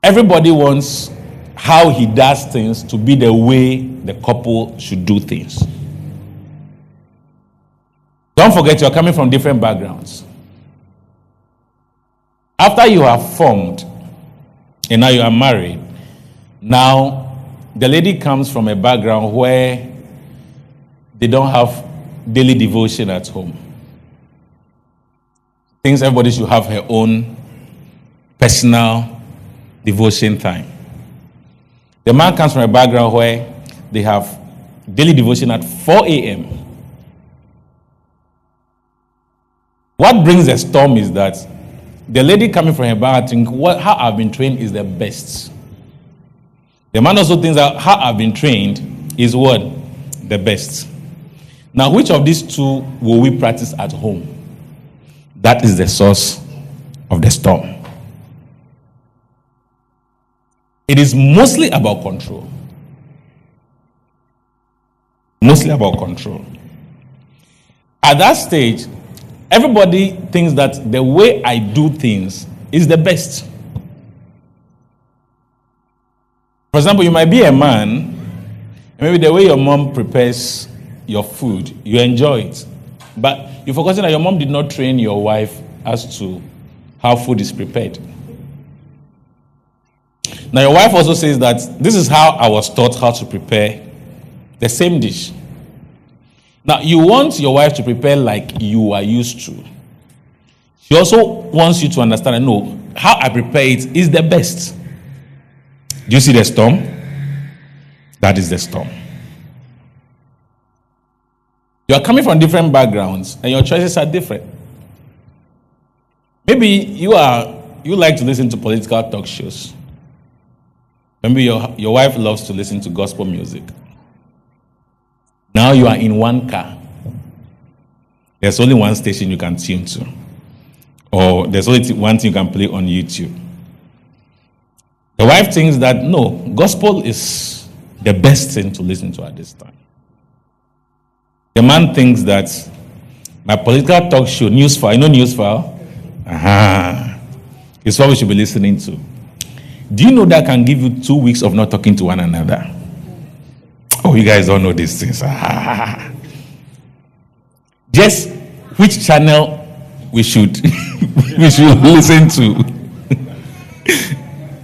Everybody wants how he does things to be the way the couple should do things. Don't forget, you're coming from different backgrounds. After you have formed and now you are married, now the lady comes from a background where they don't have daily devotion at home. Thinks everybody should have her own personal devotion time. The man comes from a background where they have daily devotion at 4 a.m. What brings a storm is that the lady coming from her background thinks, how I've been trained is the best. The man also thinks that how I've been trained is what? The best. Now, which of these two will we practice at home? That is the source of the storm. It is mostly about control. Mostly about control. At that stage, everybody thinks that the way I do things is the best. For example, you might be a man, and maybe the way your mom prepares your food, you enjoy it. But you're forgetting that your mom did not train your wife as to how food is prepared. Now, your wife also says that this is how I was taught how to prepare the same dish. Now, you want your wife to prepare like you are used to. She also wants you to understand and know how I prepare it is the best. Do you see the storm? That is the storm. You are coming from different backgrounds and your choices are different. Maybe you like to listen to political talk shows. Maybe your wife loves to listen to gospel music. Now you are in one car. There's only one station you can tune to. Or there's only one thing you can play on YouTube. The wife thinks that, no, gospel is the best thing to listen to at this time. The man thinks that my political talk show, Newsfile, you know Newsfile? It's what we should be listening to. Do you know that can give you 2 weeks of not talking to one another? Oh, you guys don't know these things. Just which channel we should listen to.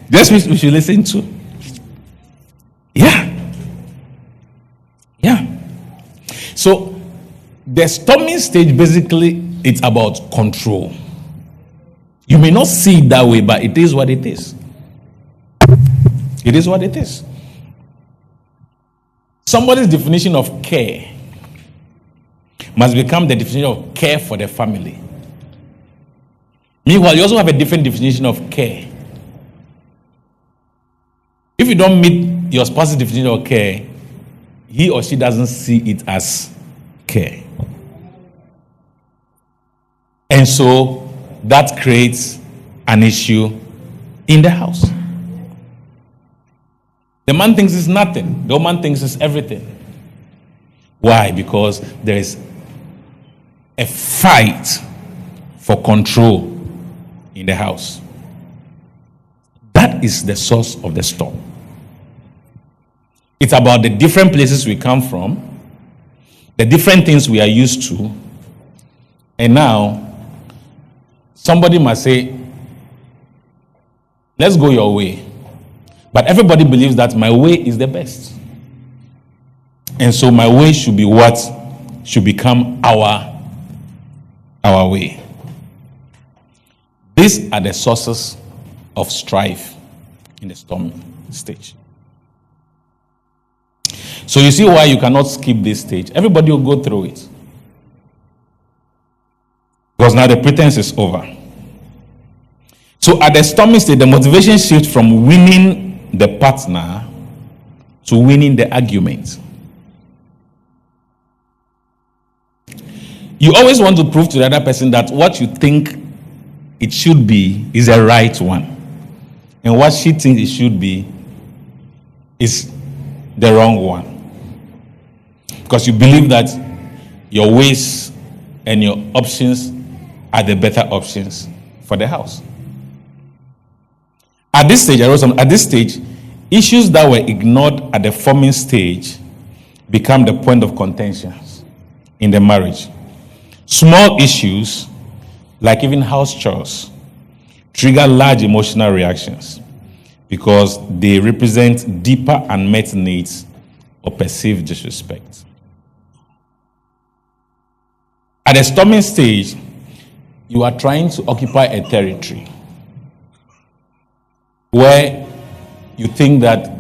Just which we should listen to. Yeah. So the storming stage, basically, it's about control. You may not see it that way, but it is what it is. It is what it is. Somebody's definition of care must become the definition of care for the family. Meanwhile, you also have a different definition of care. If you don't meet your spouse's definition of care, he or she doesn't see it as care. And so that creates an issue in the house. The man thinks it's nothing. The woman thinks it's everything. Why? Because there is a fight for control in the house. That is the source of the storm. It's about the different places we come from, the different things we are used to, and now somebody must say, let's go your way. But everybody believes that my way is the best. And so my way should be what should become our way. These are the sources of strife in the storming stage. So you see why you cannot skip this stage. Everybody will go through it. Because now the pretense is over. So at the storming stage, the motivation shifts from winning the partner to winning the argument. You always want to prove to the other person that what you think it should be is the right one. And what she thinks it should be is the wrong one. Because you believe that your ways and your options are the better options for the house. At this stage, issues that were ignored at the forming stage become the point of contention in the marriage. Small issues, like even house chores, trigger large emotional reactions because they represent deeper unmet needs or perceived disrespect. At the storming stage, you are trying to occupy a territory where you think that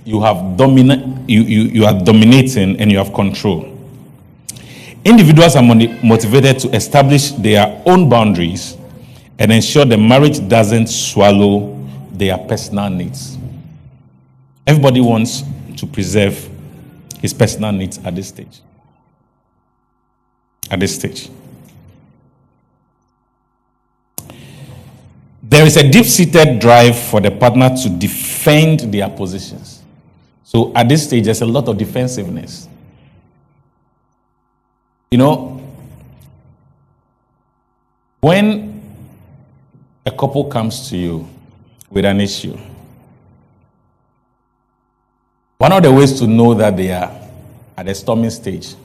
you are dominating and you have control. Individuals are motivated to establish their own boundaries and ensure the marriage doesn't swallow their personal needs. Everybody wants to preserve his personal needs at this stage. At this stage. There is a deep-seated drive for the partner to defend their positions. So at this stage, there's a lot of defensiveness. You know, when a couple comes to you with an issue, one of the ways to know that they are at a storming stage is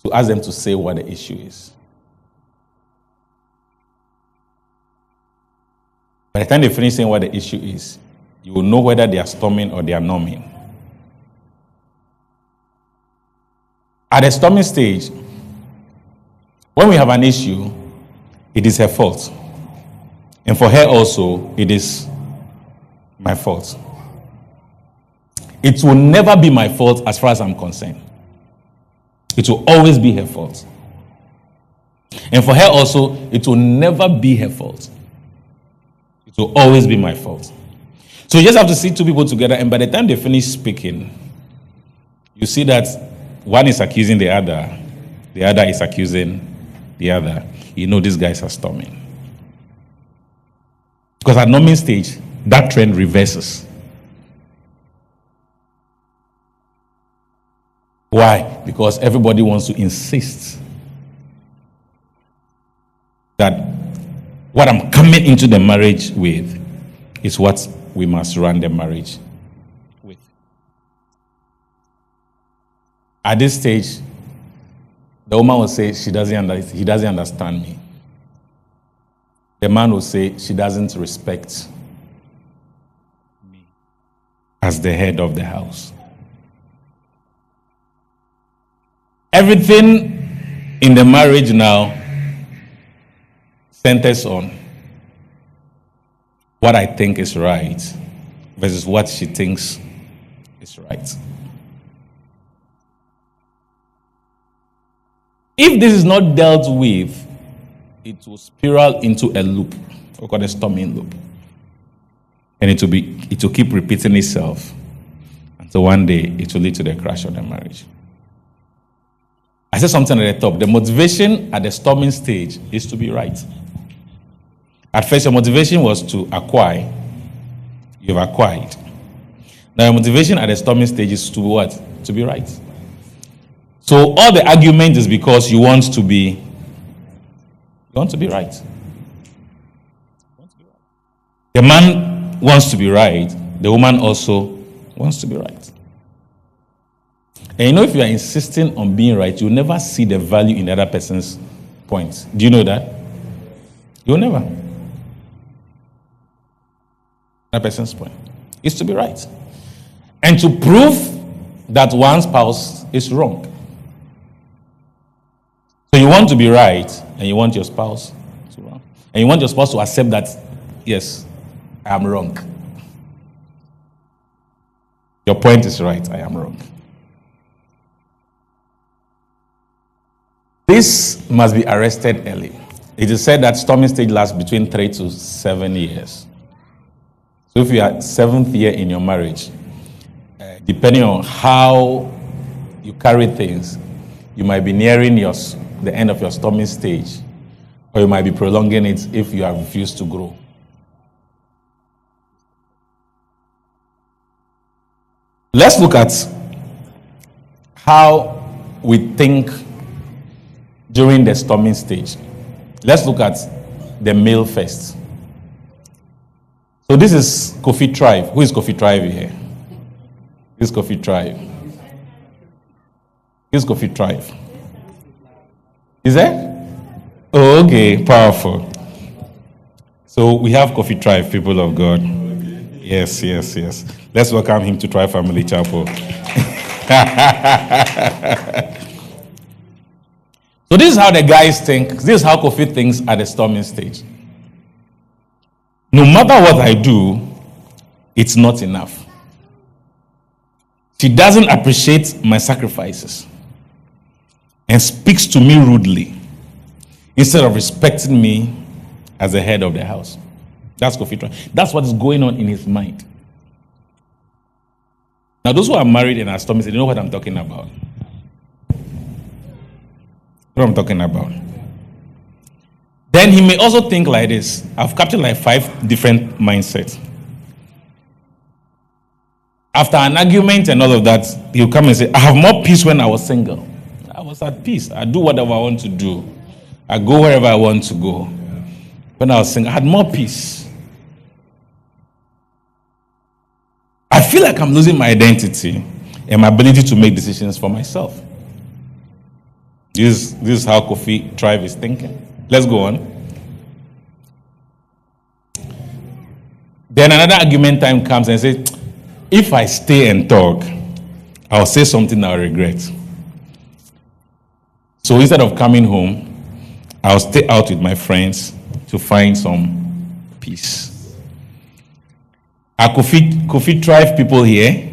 to ask them to say what the issue is. By the time they finish saying what the issue is, you will know whether they are storming or they are numbing. At the storming stage, when we have an issue, it is her fault. And for her also, it is my fault. It will never be my fault as far as I'm concerned. It will always be her fault. And for her also, it will never be her fault. It will always be my fault. So you just have to see two people together, and by the time they finish speaking, you see that one is accusing the other is accusing the other. You know these guys are storming. Because at numbing stage, that trend reverses. Why? Because everybody wants to insist that what I'm coming into the marriage with is what we must run the marriage with. At this stage, the woman will say he doesn't understand me. The man will say she doesn't respect me as the head of the house. Everything in the marriage now centers on what I think is right versus what she thinks is right. If this is not dealt with, it will spiral into a loop, we call it a storming loop. And it will keep repeating itself until one day it will lead to the crash of the marriage. I said something at the top. The motivation at the storming stage is to be right. At first, your motivation was to acquire. You've acquired. Now, your motivation at the storming stage is to what? To be right. So, all the argument is because you want to be right. The man wants to be right. The woman also wants to be right. And you know, if you are insisting on being right, you'll never see the value in the other person's point. Do you know that? You'll never. That person's point is to be right. And to prove that one spouse is wrong. So you want to be right, and you want your spouse to be wrong. And you want your spouse to accept that, yes, I am wrong. Your point is right, I am wrong. This must be arrested early. It is said that storming stage lasts between 3 to 7 years. So if you are 7th year in your marriage, depending on how you carry things, you might be nearing the end of your storming stage, or you might be prolonging it if you have refused to grow. Let's look at how we think during the storming stage. Let's look at the male first. So this is Kofi Tribe. Who is Kofi Tribe here? This is Kofi Tribe. This is Kofi Tribe. Is there? Oh, okay, powerful. So we have Kofi Tribe, people of God. Yes. Let's welcome him to Tribe Family Chapel. So this is how the guys think. This is how Kofi thinks at the storming stage. No matter what I do, it's not enough. She doesn't appreciate my sacrifices and speaks to me rudely instead of respecting me as the head of the house. That's Kofi. That's what is going on in his mind. Now, those who are married and are storming, they know what I'm talking about. What I'm talking about. Then he may also think like this. I've captured like 5 different mindsets. After an argument and all of that, he'll come and say, I have more peace when I was single. I was at peace. I do whatever I want to do. I go wherever I want to go. When I was single, I had more peace. I feel like I'm losing my identity and my ability to make decisions for myself. This is how Kofi Tribe is thinking. Let's go on. Then another argument time comes and says, if I stay and talk, I'll say something I'll regret. So instead of coming home, I'll stay out with my friends to find some peace. Are Kofi Tribe people here?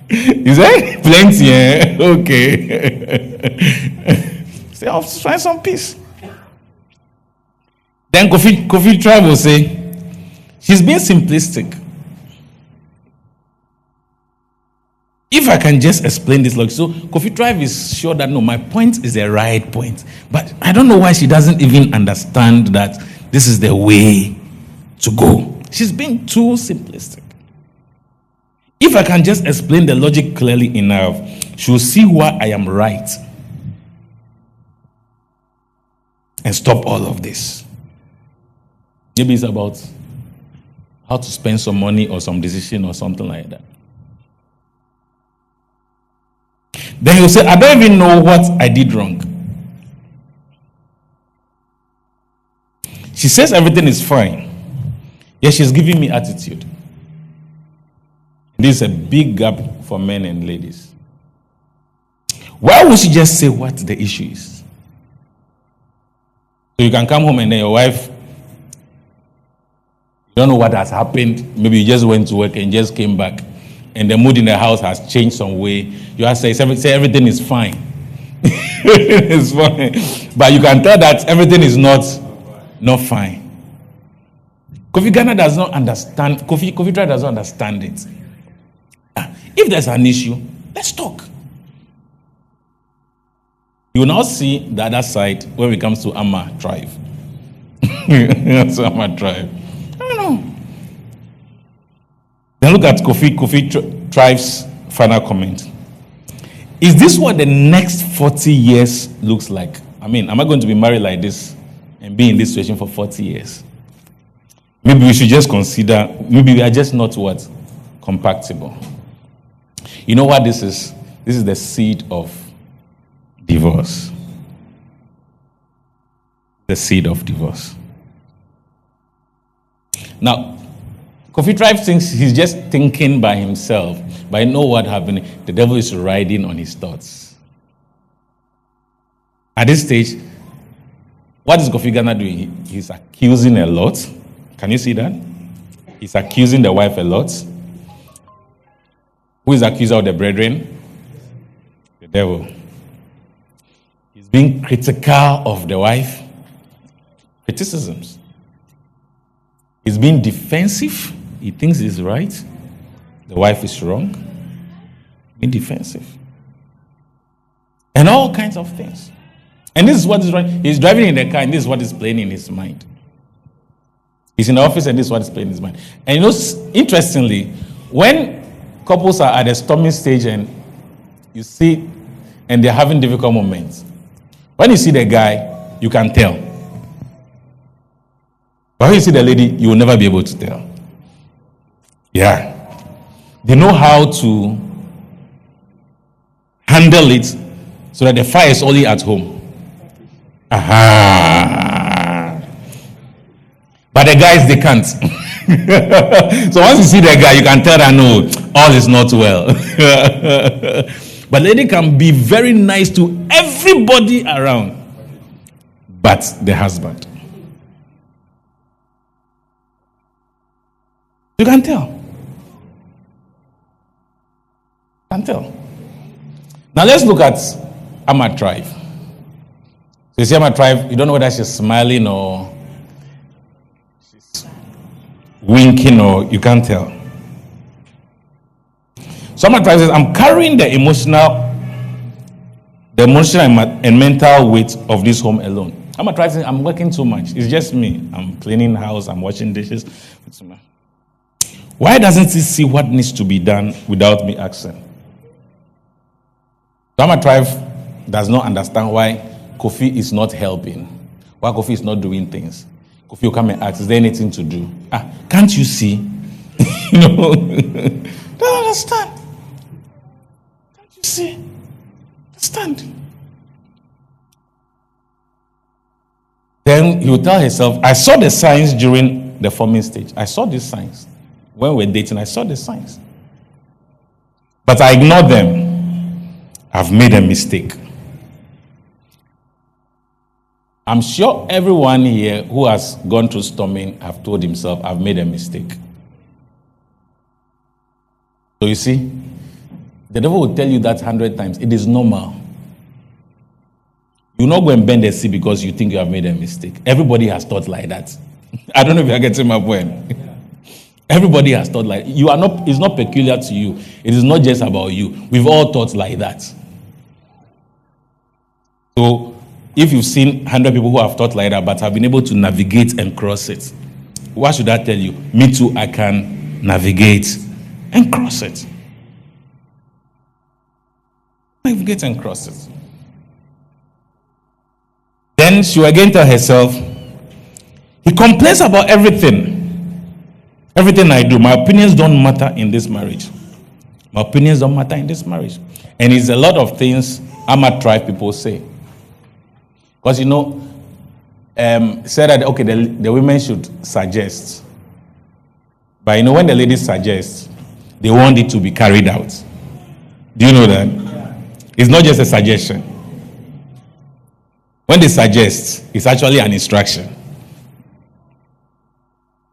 Is there plenty? Okay. Say, I'll find some peace. Then Kofi Tribe will say, she's being simplistic. If I can just explain this logic. So Kofi Tribe is sure that no, my point is the right point. But I don't know why she doesn't even understand that this is the way to go. She's being too simplistic. If I can just explain the logic clearly enough, she'll see why I am right. And stop all of this. Maybe it's about how to spend some money or some decision or something like that. Then he'll say, I don't even know what I did wrong. She says everything is fine. Yet she's giving me attitude. This is a big gap for men and ladies. Why would she just say what the issue is? So you can come home and then your wife, you don't know what has happened. Maybe you just went to work and just came back. And the mood in the house has changed some way. You have to say everything is fine. It's fine. But you can tell that everything is not fine. Kofi Ghana does not understand. Kofi Tribe does not understand it. If there's an issue, let's talk. You will now see the other side when it comes to Amma Tribe. So Amma Tribe. I don't know. Then look at Kofi Tribe's final comment. Is this what the next 40 years looks like? I mean, am I going to be married like this and be in this situation for 40 years? Maybe we should just consider, maybe we are just not what? Compatible. You know what this is? This is the seed of divorce. The seed of divorce. Now, Kofi Tribe thinks he's just thinking by himself, but you know what happened? The devil is riding on his thoughts. At this stage, what is Kofi Ghana doing? He's accusing a lot. Can you see that? He's accusing the wife a lot. Who is the accuser of the brethren? The devil. He's being critical of the wife. Criticisms. He's being defensive. He thinks he's right. The wife is wrong. Being defensive. And all kinds of things. And this is what is right. He's driving in the car and this is what is playing in his mind. He's in the office and this is what is playing in his mind. And you know, interestingly, when couples are at a stormy stage and you see, and they're having difficult moments, when you see the guy, you can tell. But when you see the lady, you will never be able to tell. Yeah. They know how to handle it so that the fire is only at home. Aha. But the guys, they can't. So once you see the guy, you can tell that no, all is not well. But lady can be very nice to everybody around, but the husband. You can tell. You can tell. Now let's look at Amma Tribe. So you see Amma Tribe, you don't know whether she's smiling or she's winking or you can't tell. So Amma Tribe says, I'm carrying the emotional and mental weight of this home alone. Amma Tribe says, I'm working too much. It's just me. I'm cleaning house, I'm washing dishes. Why doesn't he see what needs to be done without me asking? Amma Tribe does not understand why Kofi is not helping, why Kofi is not doing things. Kofi will come and ask, is there anything to do? Can't you see? Don't understand. Can't you see. Stand. Then he will tell herself, I saw the signs during the forming stage. I saw these signs. When we were dating, I saw the signs. But I ignored them. I've made a mistake. I'm sure everyone here who has gone through storming have told himself, I've made a mistake. So you see, the devil will tell you that 100 times. It is normal. You not go and bend the sea because you think you have made a mistake. Everybody has thought like that. I don't know if you're getting my point. Everybody has thought like you are not. It's not peculiar to you. It is not just about you. We've all thought like that. So, if you've seen 100 people who have thought like that but have been able to navigate and cross it, what should I tell you? Me too. I can navigate and cross it. Navigate and cross it. Then she will again tell herself, he complains about everything. Everything I do. My opinions don't matter in this marriage. My opinions don't matter in this marriage. And it's a lot of things Ama tribe people say. Because said that, okay, the women should suggest. But when the ladies suggest, they want it to be carried out. Do you know that? It's not just a suggestion. When they suggest, it's actually an instruction.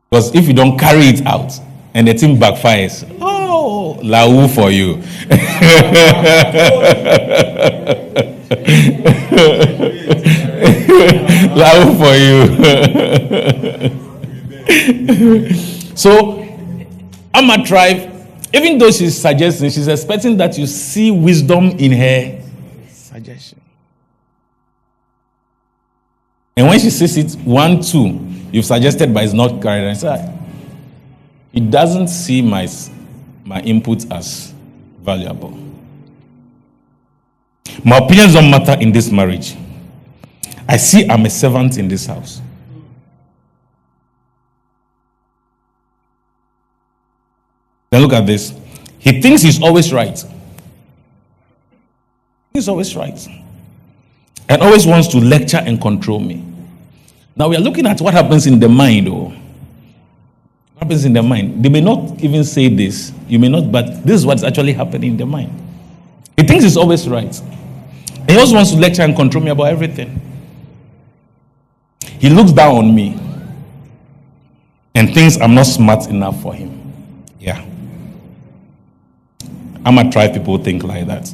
Because if you don't carry it out and the thing backfires, oh, lau for you. Lau for you. So, Ama tribe, even though she's suggesting, she's expecting that you see wisdom in her suggestion. And when she sees it, 1, 2, you've suggested, but it's not carried inside. It doesn't see my input as valuable. My opinions don't matter in this marriage. I see I'm a servant in this house. Then look at this. He thinks he's always right. He's always right. And always wants to lecture and control me. Now we are looking at what happens in the mind. What happens in the mind? They may not even say this. You may not, but this is what's actually happening in the mind. He thinks he's always right. He also wants to lecture and control me about everything. He looks down on me and thinks I'm not smart enough for him. Yeah. Ama tribe people think like that.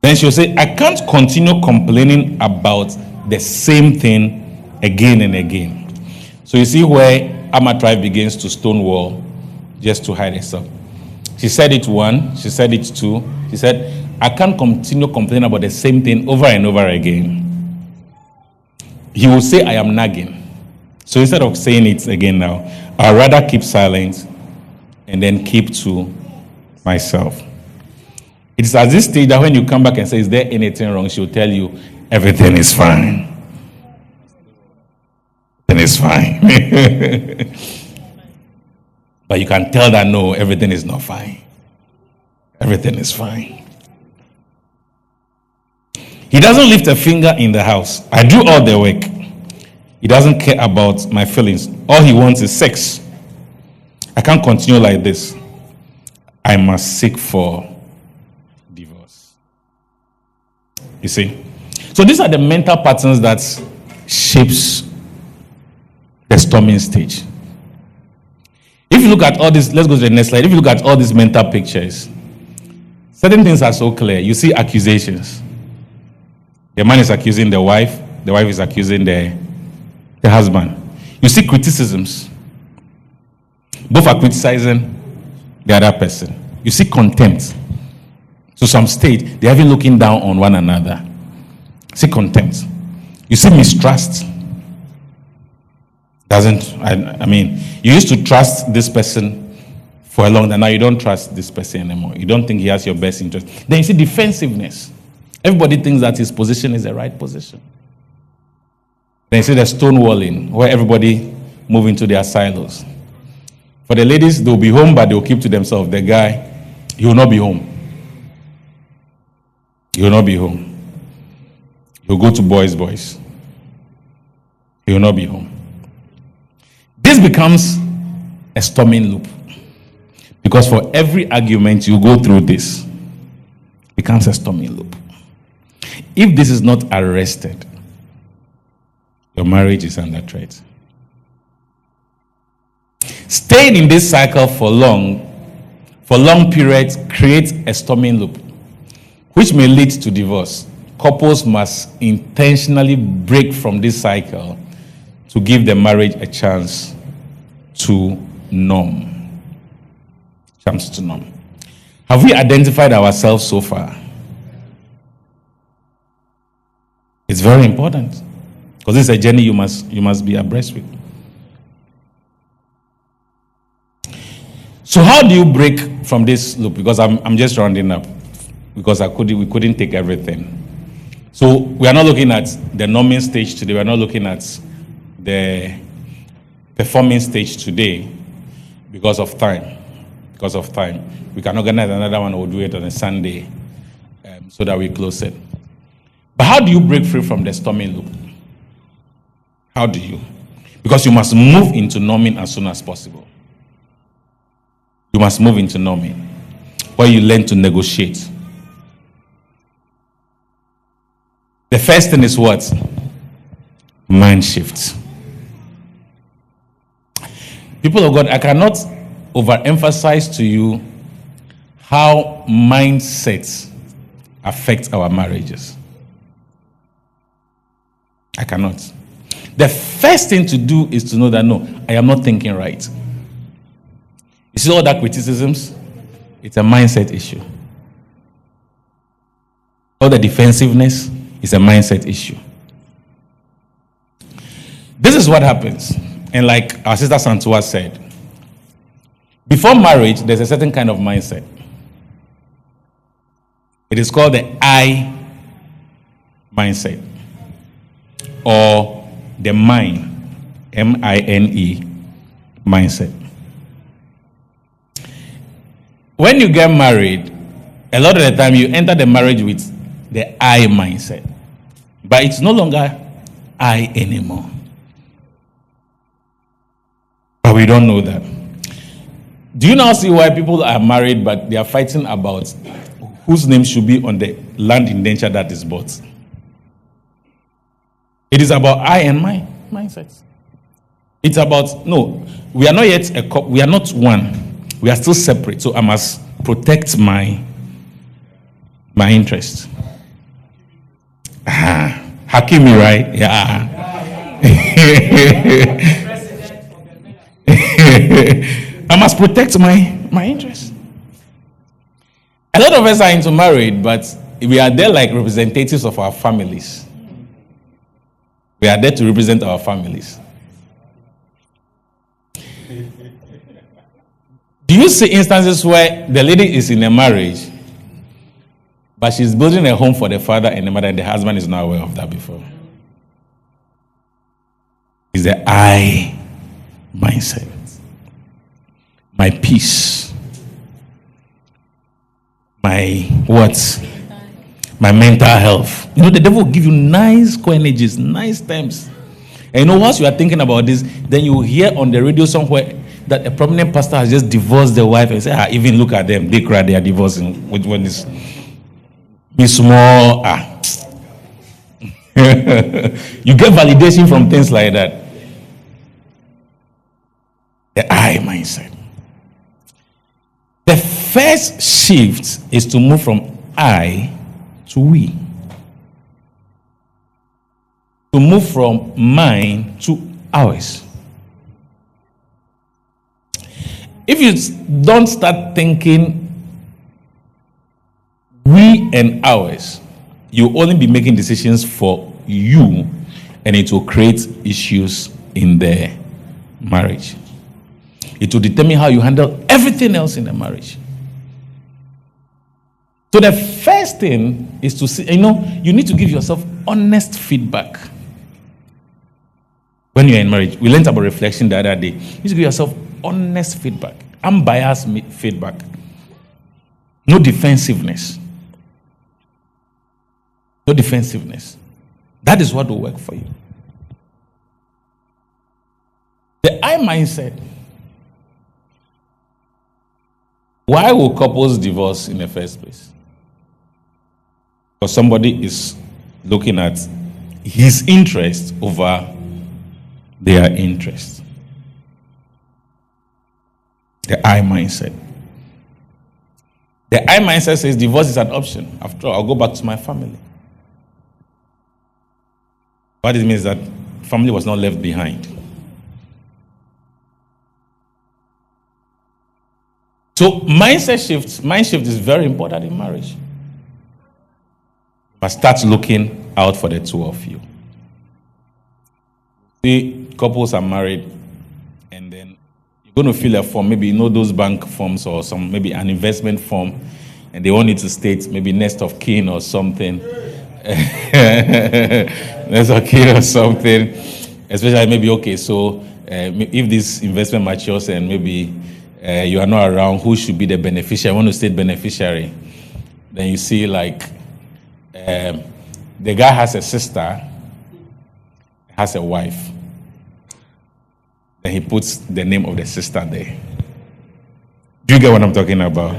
Then she'll say, I can't continue complaining about the same thing again and again. So you see where Ama tribe begins to stonewall just to hide herself. She said it 1, she said it 2. She said, I can't continue complaining about the same thing over and over again. He will say, I am nagging. So instead of saying it again now, I'd rather keep silent and then keep to myself. It is at this stage that when you come back and say, is there anything wrong? She will tell you, everything is fine. Everything is fine. But you can tell that, no, everything is not fine. Everything is fine. He doesn't lift a finger in the house. I do all the work. He doesn't care about my feelings. All he wants is sex. I can't continue like this. I must seek for divorce. You see? So these are the mental patterns that shapes the storming stage. If you look at all this, let's go to the next slide. If you look at all these mental pictures, certain things are so clear. You see accusations. The man is accusing the wife is accusing the husband. You see criticisms. Both are criticizing the other person. You see contempt. To some stage, they're even looking down on one another. See contempt. You see mistrust. You used to trust this person for a long time. Now you don't trust this person anymore. You don't think he has your best interest. Then you see defensiveness. Everybody thinks that his position is the right position. Then you see the stonewalling, where everybody move into their silos. For the ladies, they'll be home, but they'll keep to themselves. The guy You will not be home. You will not be home. You will go to boys. You will not be home. This becomes a storming loop. Because for every argument you go through this, it becomes a storming loop. If this is not arrested, your marriage is under threat. Staying in this cycle for long periods creates a storming loop, which may lead to divorce. Couples must intentionally break from this cycle to give the marriage a chance to norm. Have we identified ourselves so far? It's very important, because this is a journey you must be abreast with. So how do you break from this loop? Because I'm just rounding up, because we couldn't take everything. So we are not looking at the norming stage today. We are not looking at the performing stage today because of time. We can organize another one or do it on a Sunday so that we close it. But how do you break free from the storming loop? How do you? Because you must move into norming as soon as possible. You must move into norming, where you learn to negotiate. The first thing is what? Mind shift. People of God, I cannot overemphasize to you how mindsets affect our marriages. I cannot. The first thing to do is to know that no, I am not thinking right. You see all that criticisms? It's a mindset issue. All the defensiveness is a mindset issue. This is what happens. And like our sister Santua said, before marriage, there's a certain kind of mindset. It is called the I mindset, or the mine, M-I-N-E mindset. When you get married, a lot of the time you enter the marriage with the I mindset, but it's no longer I anymore. But we don't know that. Do you now see why people are married but they are fighting about whose name should be on the land indenture that is bought? It is about I and my mindsets. It's about, no, we are not yet a couple, we are not one. We are still separate, so I must protect my interest. Hakimi, right? Yeah. I must protect my interest. A lot of us are into marriage, but we are there like representatives of our families. We are there to represent our families. Do you see instances where the lady is in a marriage, but she's building a home for the father and the mother, and the husband is not aware of that before? It's the I mindset. My peace. My what? My mental health. You know, the devil will give you nice coinages, nice terms. And you know, once you are thinking about this, then you hear on the radio somewhere that a prominent pastor has just divorced the wife and say, even look at them, they cry, they are divorcing. Which one is be small? You get validation from things like that. The I mindset. The first shift is to move from I to we. To move from mine to ours. If you don't start thinking we and ours, you'll only be making decisions for you, and it will create issues in the marriage. It will determine how you handle everything else in the marriage. So the first thing is to see, you need to give yourself honest feedback. When you're in marriage, we learned about reflection the other day. You need to give yourself honest feedback, unbiased feedback. No defensiveness. No defensiveness. That is what will work for you. The I mindset. Why will couples divorce in the first place? Because somebody is looking at his interest over their interest. The I mindset. The I mindset says divorce is an option. After all, I'll go back to my family. What it means is that family was not left behind. So mind shift is very important in marriage. But start looking out for the two of you. See, couples are married, and then you're going to fill a form, maybe those bank forms or maybe an investment form, and they want you to state maybe next of kin or something. Next of kin or something. Especially maybe, okay, so if this investment matures and maybe you are not around, who should be the beneficiary? I want to state beneficiary. Then you see like the guy has a sister, has a wife. Then he puts the name of the sister there. Do you get what I'm talking about?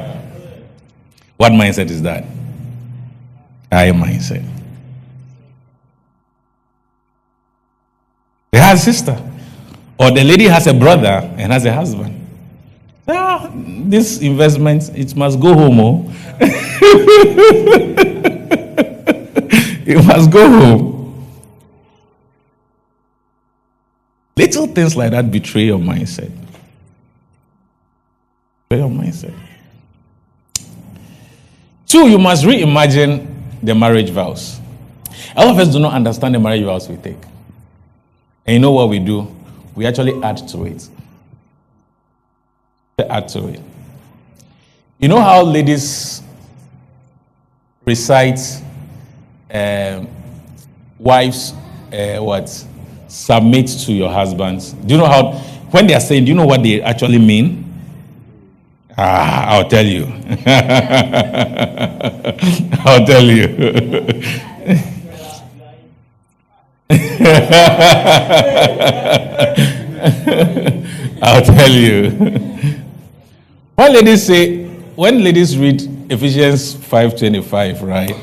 What mindset is that? I mindset. They have a sister. Or the lady has a brother and has a husband. This investment, it must go home. Oh. It must go home. Little things like that betray your mindset. Betray your mindset. 2, you must reimagine the marriage vows. A lot of us do not understand the marriage vows we take. And you know what we do? We actually add to it. Add to it. You know how ladies recite wives submit to your husbands? Do you know how, when they are saying, do you know what they actually mean? I'll tell you. I'll tell you. I'll tell you. When ladies read Ephesians 5:25, right?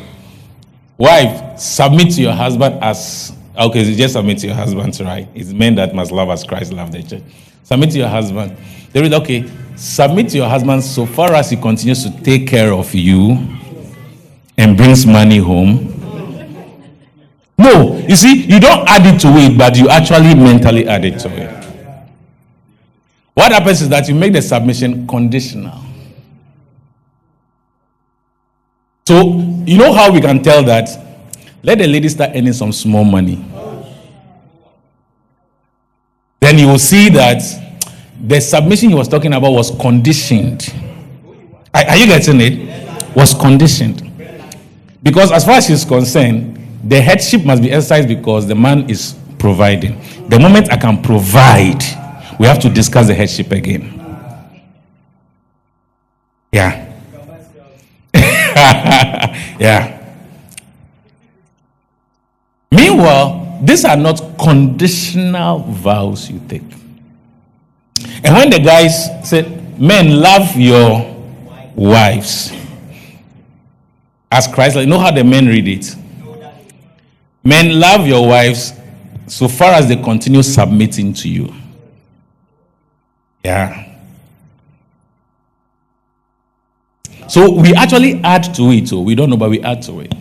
Wife, submit to your husband as, okay, so just submit to your husband, right? It's men that must love as Christ loved the church. Submit to your husband. They read, okay, submit to your husband so far as he continues to take care of you and brings money home. No, you see, you don't add it to it, but you actually mentally add it to it. What happens is that you make the submission conditional. So, you know how we can tell that? Let the lady start earning some small money. Then you will see that the submission he was talking about was conditioned. Are you getting it? Was conditioned. Because as far as she's concerned, the headship must be exercised because the man is providing. The moment I can provide, we have to discuss the headship again. Yeah. Yeah. Meanwhile, these are not conditional vows you take. And when the guys said, men, love your wives as Christ, you know how the men read it? Men, love your wives so far as they continue submitting to you. Yeah. So we actually add to it. So we don't know, but we add to it.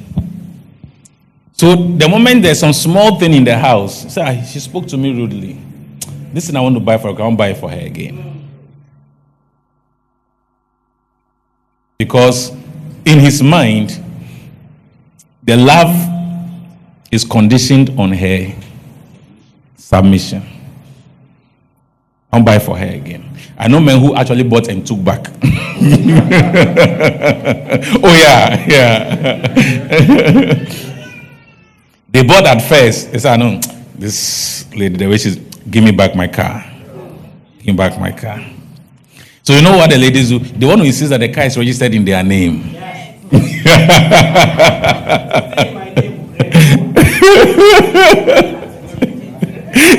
So the moment there's some small thing in the house, say, she spoke to me rudely. This thing I want to buy for her, I won't buy it for her again. Because in his mind, the love is conditioned on her submission. I won't buy it for her again. I know men who actually bought and took back. Oh yeah. They bought at first. They said, no, this lady, the way she's, give me back my car. Give me back my car. So you know what the ladies do? They want to insist that the car is registered in their name.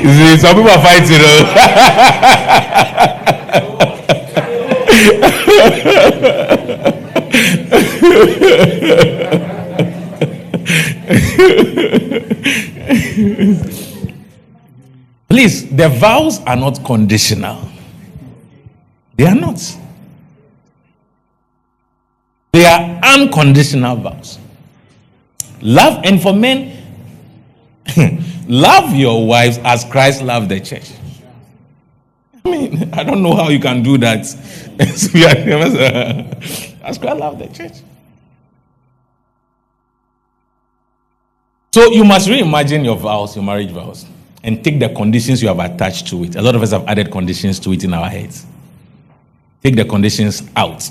You see, some people are fighting, Please, the vows are not conditional. They are not. They are unconditional vows. Love, and for men, love your wives as Christ loved the church. I mean, I don't know how you can do that. As Christ loved the church. So you must reimagine your vows, your marriage vows, and take the conditions you have attached to it. A lot of us have added conditions to it in our heads. Take the conditions out.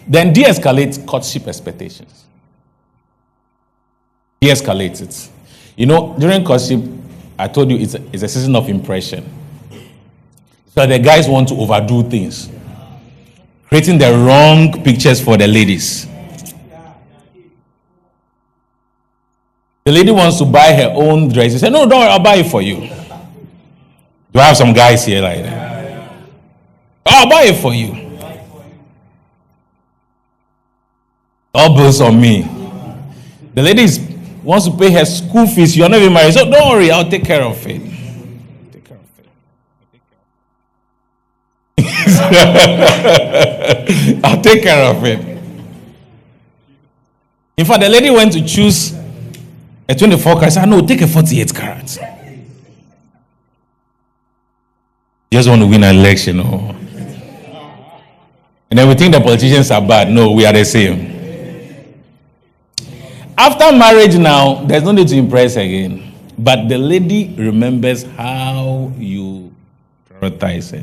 Then de-escalate courtship expectations. De-escalate it. You know, during courtship, I told you it's a season of impression. So the guys want to overdo things, creating the wrong pictures for the ladies. The lady wants to buy her own dress. She said, no, don't worry, I'll buy it for you. Do I have some guys here like that? I'll buy it for you. All bills on me. The lady wants to pay her school fees. You're not even married. So don't worry, I'll take care of it. Take care of it. I'll take care of it. In fact, the lady went to choose a 24 carat. I said, no, take a 48 carat. You just want to win an election. Oh. And then we think the politicians are bad. No, we are the same. After marriage now, there's no need to impress again. But the lady remembers how you prioritize her.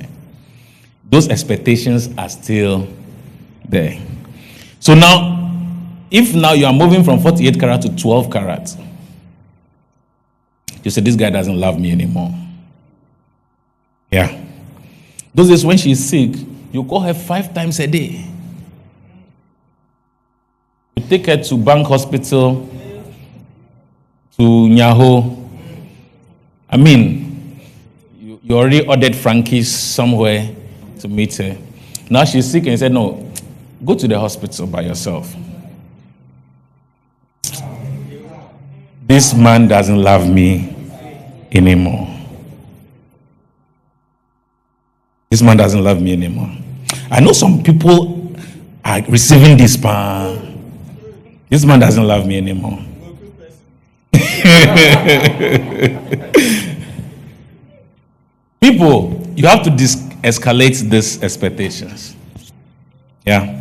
Those expectations are still there. So now, if now you are moving from 48 carat to 12 carat, you say, this guy doesn't love me anymore. Yeah. Those days when she's sick, you call her 5 times a day. You take her to Bank Hospital, to Nyaho. I mean, you already ordered Frankie's somewhere to meet her. Now she's sick and you said, no, go to the hospital by yourself. This man doesn't love me anymore. This man doesn't love me anymore. I know some people are receiving this pan. This man doesn't love me anymore. People, you have to escalate these expectations. Yeah.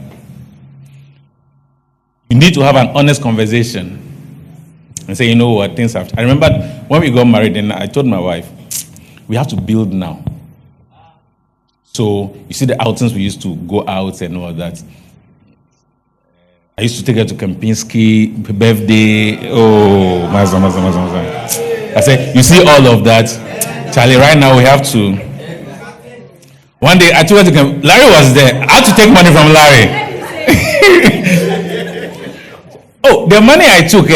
You need to have an honest conversation and say, you know what, things have. I remember when we got married, and I told my wife, we have to build now. So you see the outings we used to go out and all that. I used to take her to Kempinski, birthday. Oh, Maza. I said, you see all of that? Charlie, right now we have to. One day I took her to Kempinski. Larry was there. I had to take money from Larry. Oh, the money I took,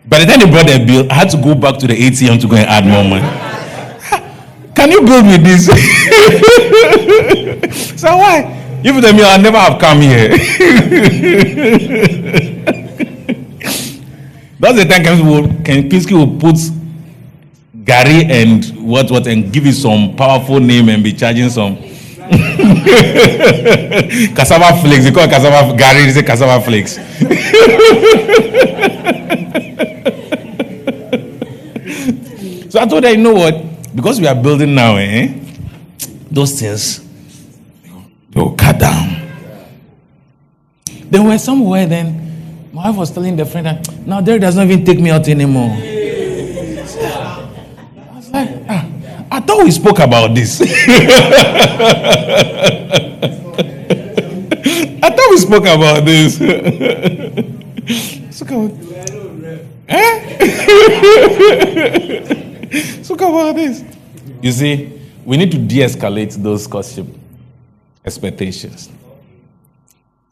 by the time they brought the bill, I had to go back to the ATM to go and add more money. Can you build with this? So why? If you tell me, I'll never have come here. That's the time Kempinski will put Gary and what and give you some powerful name and be charging some cassava flakes. They call it cassava Gary. They say cassava flakes. So I told her, you know what? Because we are building now, those things will cut down. Then we're somewhere. Then my wife was telling the friend that now Derek does not even take me out anymore. I was like, I thought we spoke about this. I thought we spoke about this. Spoke about this. You see, we need to de-escalate those courtship expectations.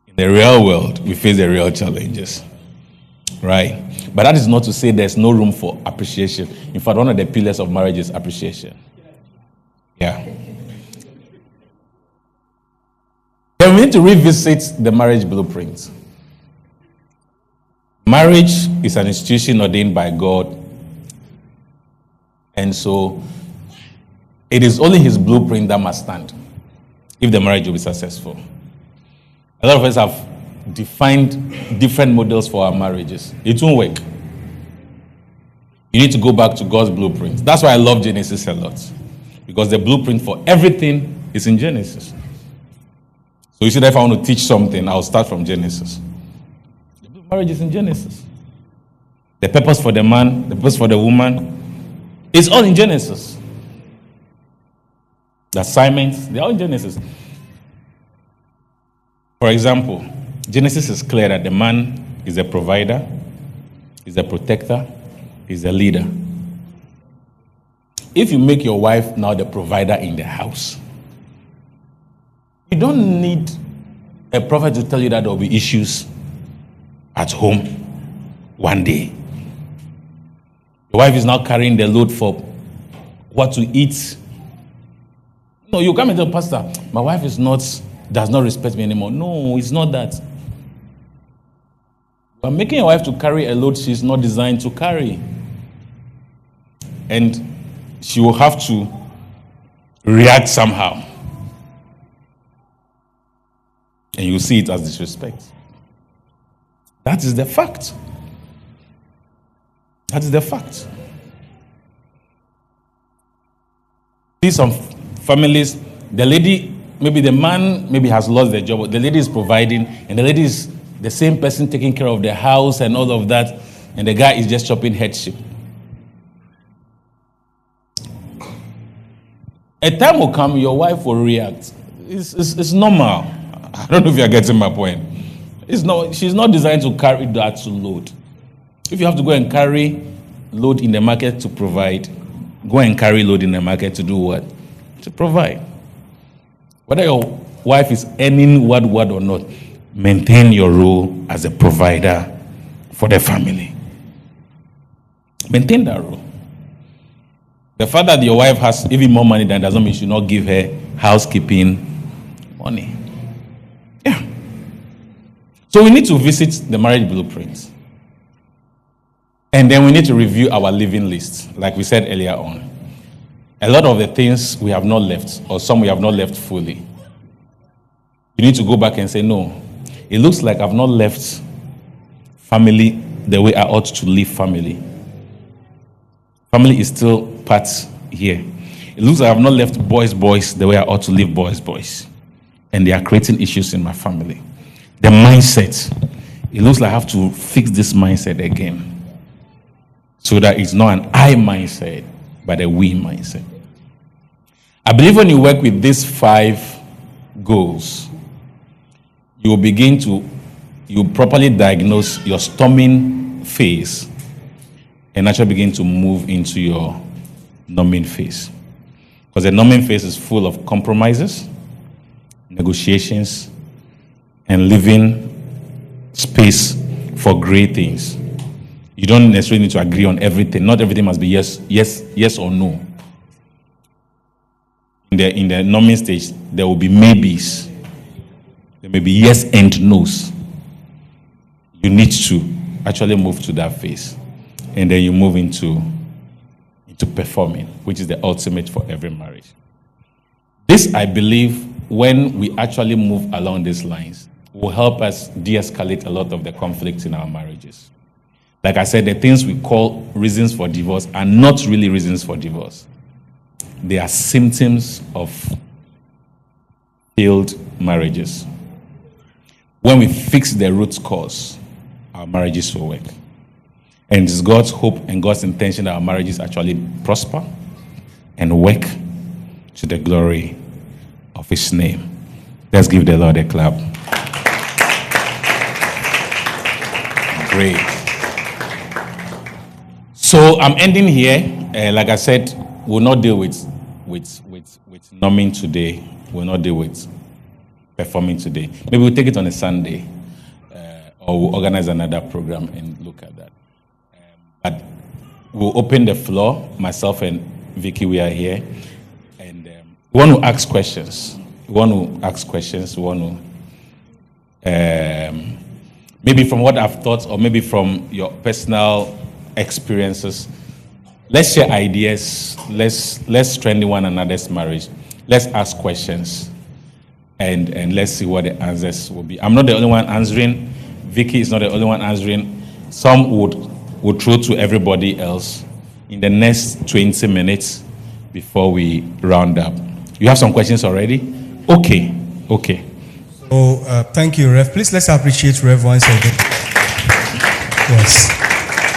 In the real world, we face the real challenges. Right? But that is not to say there's no room for appreciation. In fact, one of the pillars of marriage is appreciation. Yeah. Then we need to revisit the marriage blueprint. Marriage is an institution ordained by God. And so, it is only his blueprint that must stand if the marriage will be successful. A lot of us have defined different models for our marriages. It won't work. You need to go back to God's blueprint. That's why I love Genesis a lot. Because the blueprint for everything is in Genesis. So you see that if I want to teach something, I'll start from Genesis. The marriage is in Genesis. The purpose for the man, the purpose for the woman, it's all in Genesis. The assignments, they're all in Genesis. For example, Genesis is clear that the man is a provider, is a protector, is a leader. If you make your wife now the provider in the house, you don't need a prophet to tell you that there will be issues at home one day. Your wife is now carrying the load for what to eat. No, you come and tell pastor, my wife does not respect me anymore. No, it's not that. You are making your wife to carry a load she's not designed to carry. And she will have to react somehow. And you see it as disrespect. That is the fact. That is the fact. See some families, the lady, maybe the man has lost their job, but the lady is providing, and the lady is the same person taking care of the house and all of that, and the guy is just chopping headship. A time will come, your wife will react. It's normal. I don't know if you're getting my point. She's not designed to carry that load. If you have to go and carry load in the market to provide, go and carry load in the market to do what? To provide. Whether your wife is earning what or not, maintain your role as a provider for the family. Maintain that role. The fact that your wife has even more money than doesn't mean you should not give her housekeeping money. Yeah. So we need to visit the marriage blueprint. And then we need to review our living list, like we said earlier on. A lot of the things we have not left, or some we have not left fully. You need to go back and say, no, it looks like I've not left family the way I ought to live family. Family is still part here. It looks like I've not left boys the way I ought to live boys. And they are creating issues in my family. The mindset, it looks like I have to fix this mindset again. So that it's not an I mindset, but a we mindset. I believe when you work with these 5 goals, you will properly diagnose your storming phase and actually begin to move into your numbing phase. Because the numbing phase is full of compromises, negotiations, and leaving space for great things. You don't necessarily need to agree on everything. Not everything must be yes or no. In the numbing stage, there will be maybes. There may be yes and no's. You need to actually move to that phase. And then you move into performing, which is the ultimate for every marriage. This, I believe, when we actually move along these lines, will help us de-escalate a lot of the conflicts in our marriages. Like I said, the things we call reasons for divorce are not really reasons for divorce. They are symptoms of failed marriages. When we fix the root cause, our marriages will work. And it's God's hope and God's intention that our marriages actually prosper and work to the glory of His name. Let's give the Lord a clap. Great. So I'm ending here. Like I said, we'll not deal with numbing today. We'll not deal with performing today. Maybe we'll take it on a Sunday, or we'll organize another program and look at that. But we'll open the floor. Myself and Vicky, we are here, and we want to ask questions. We want to maybe from what I've thought, or maybe from your personal experiences. Let's share ideas. Let's strengthen one another's marriage. Let's ask questions, and let's see what the answers will be. I'm not the only one answering. Vicky is not the only one answering. Some would throw to everybody else in the next 20 minutes before we round up. You have some questions already? Okay. So thank you, Rev. Please let's appreciate Rev once again. Yes.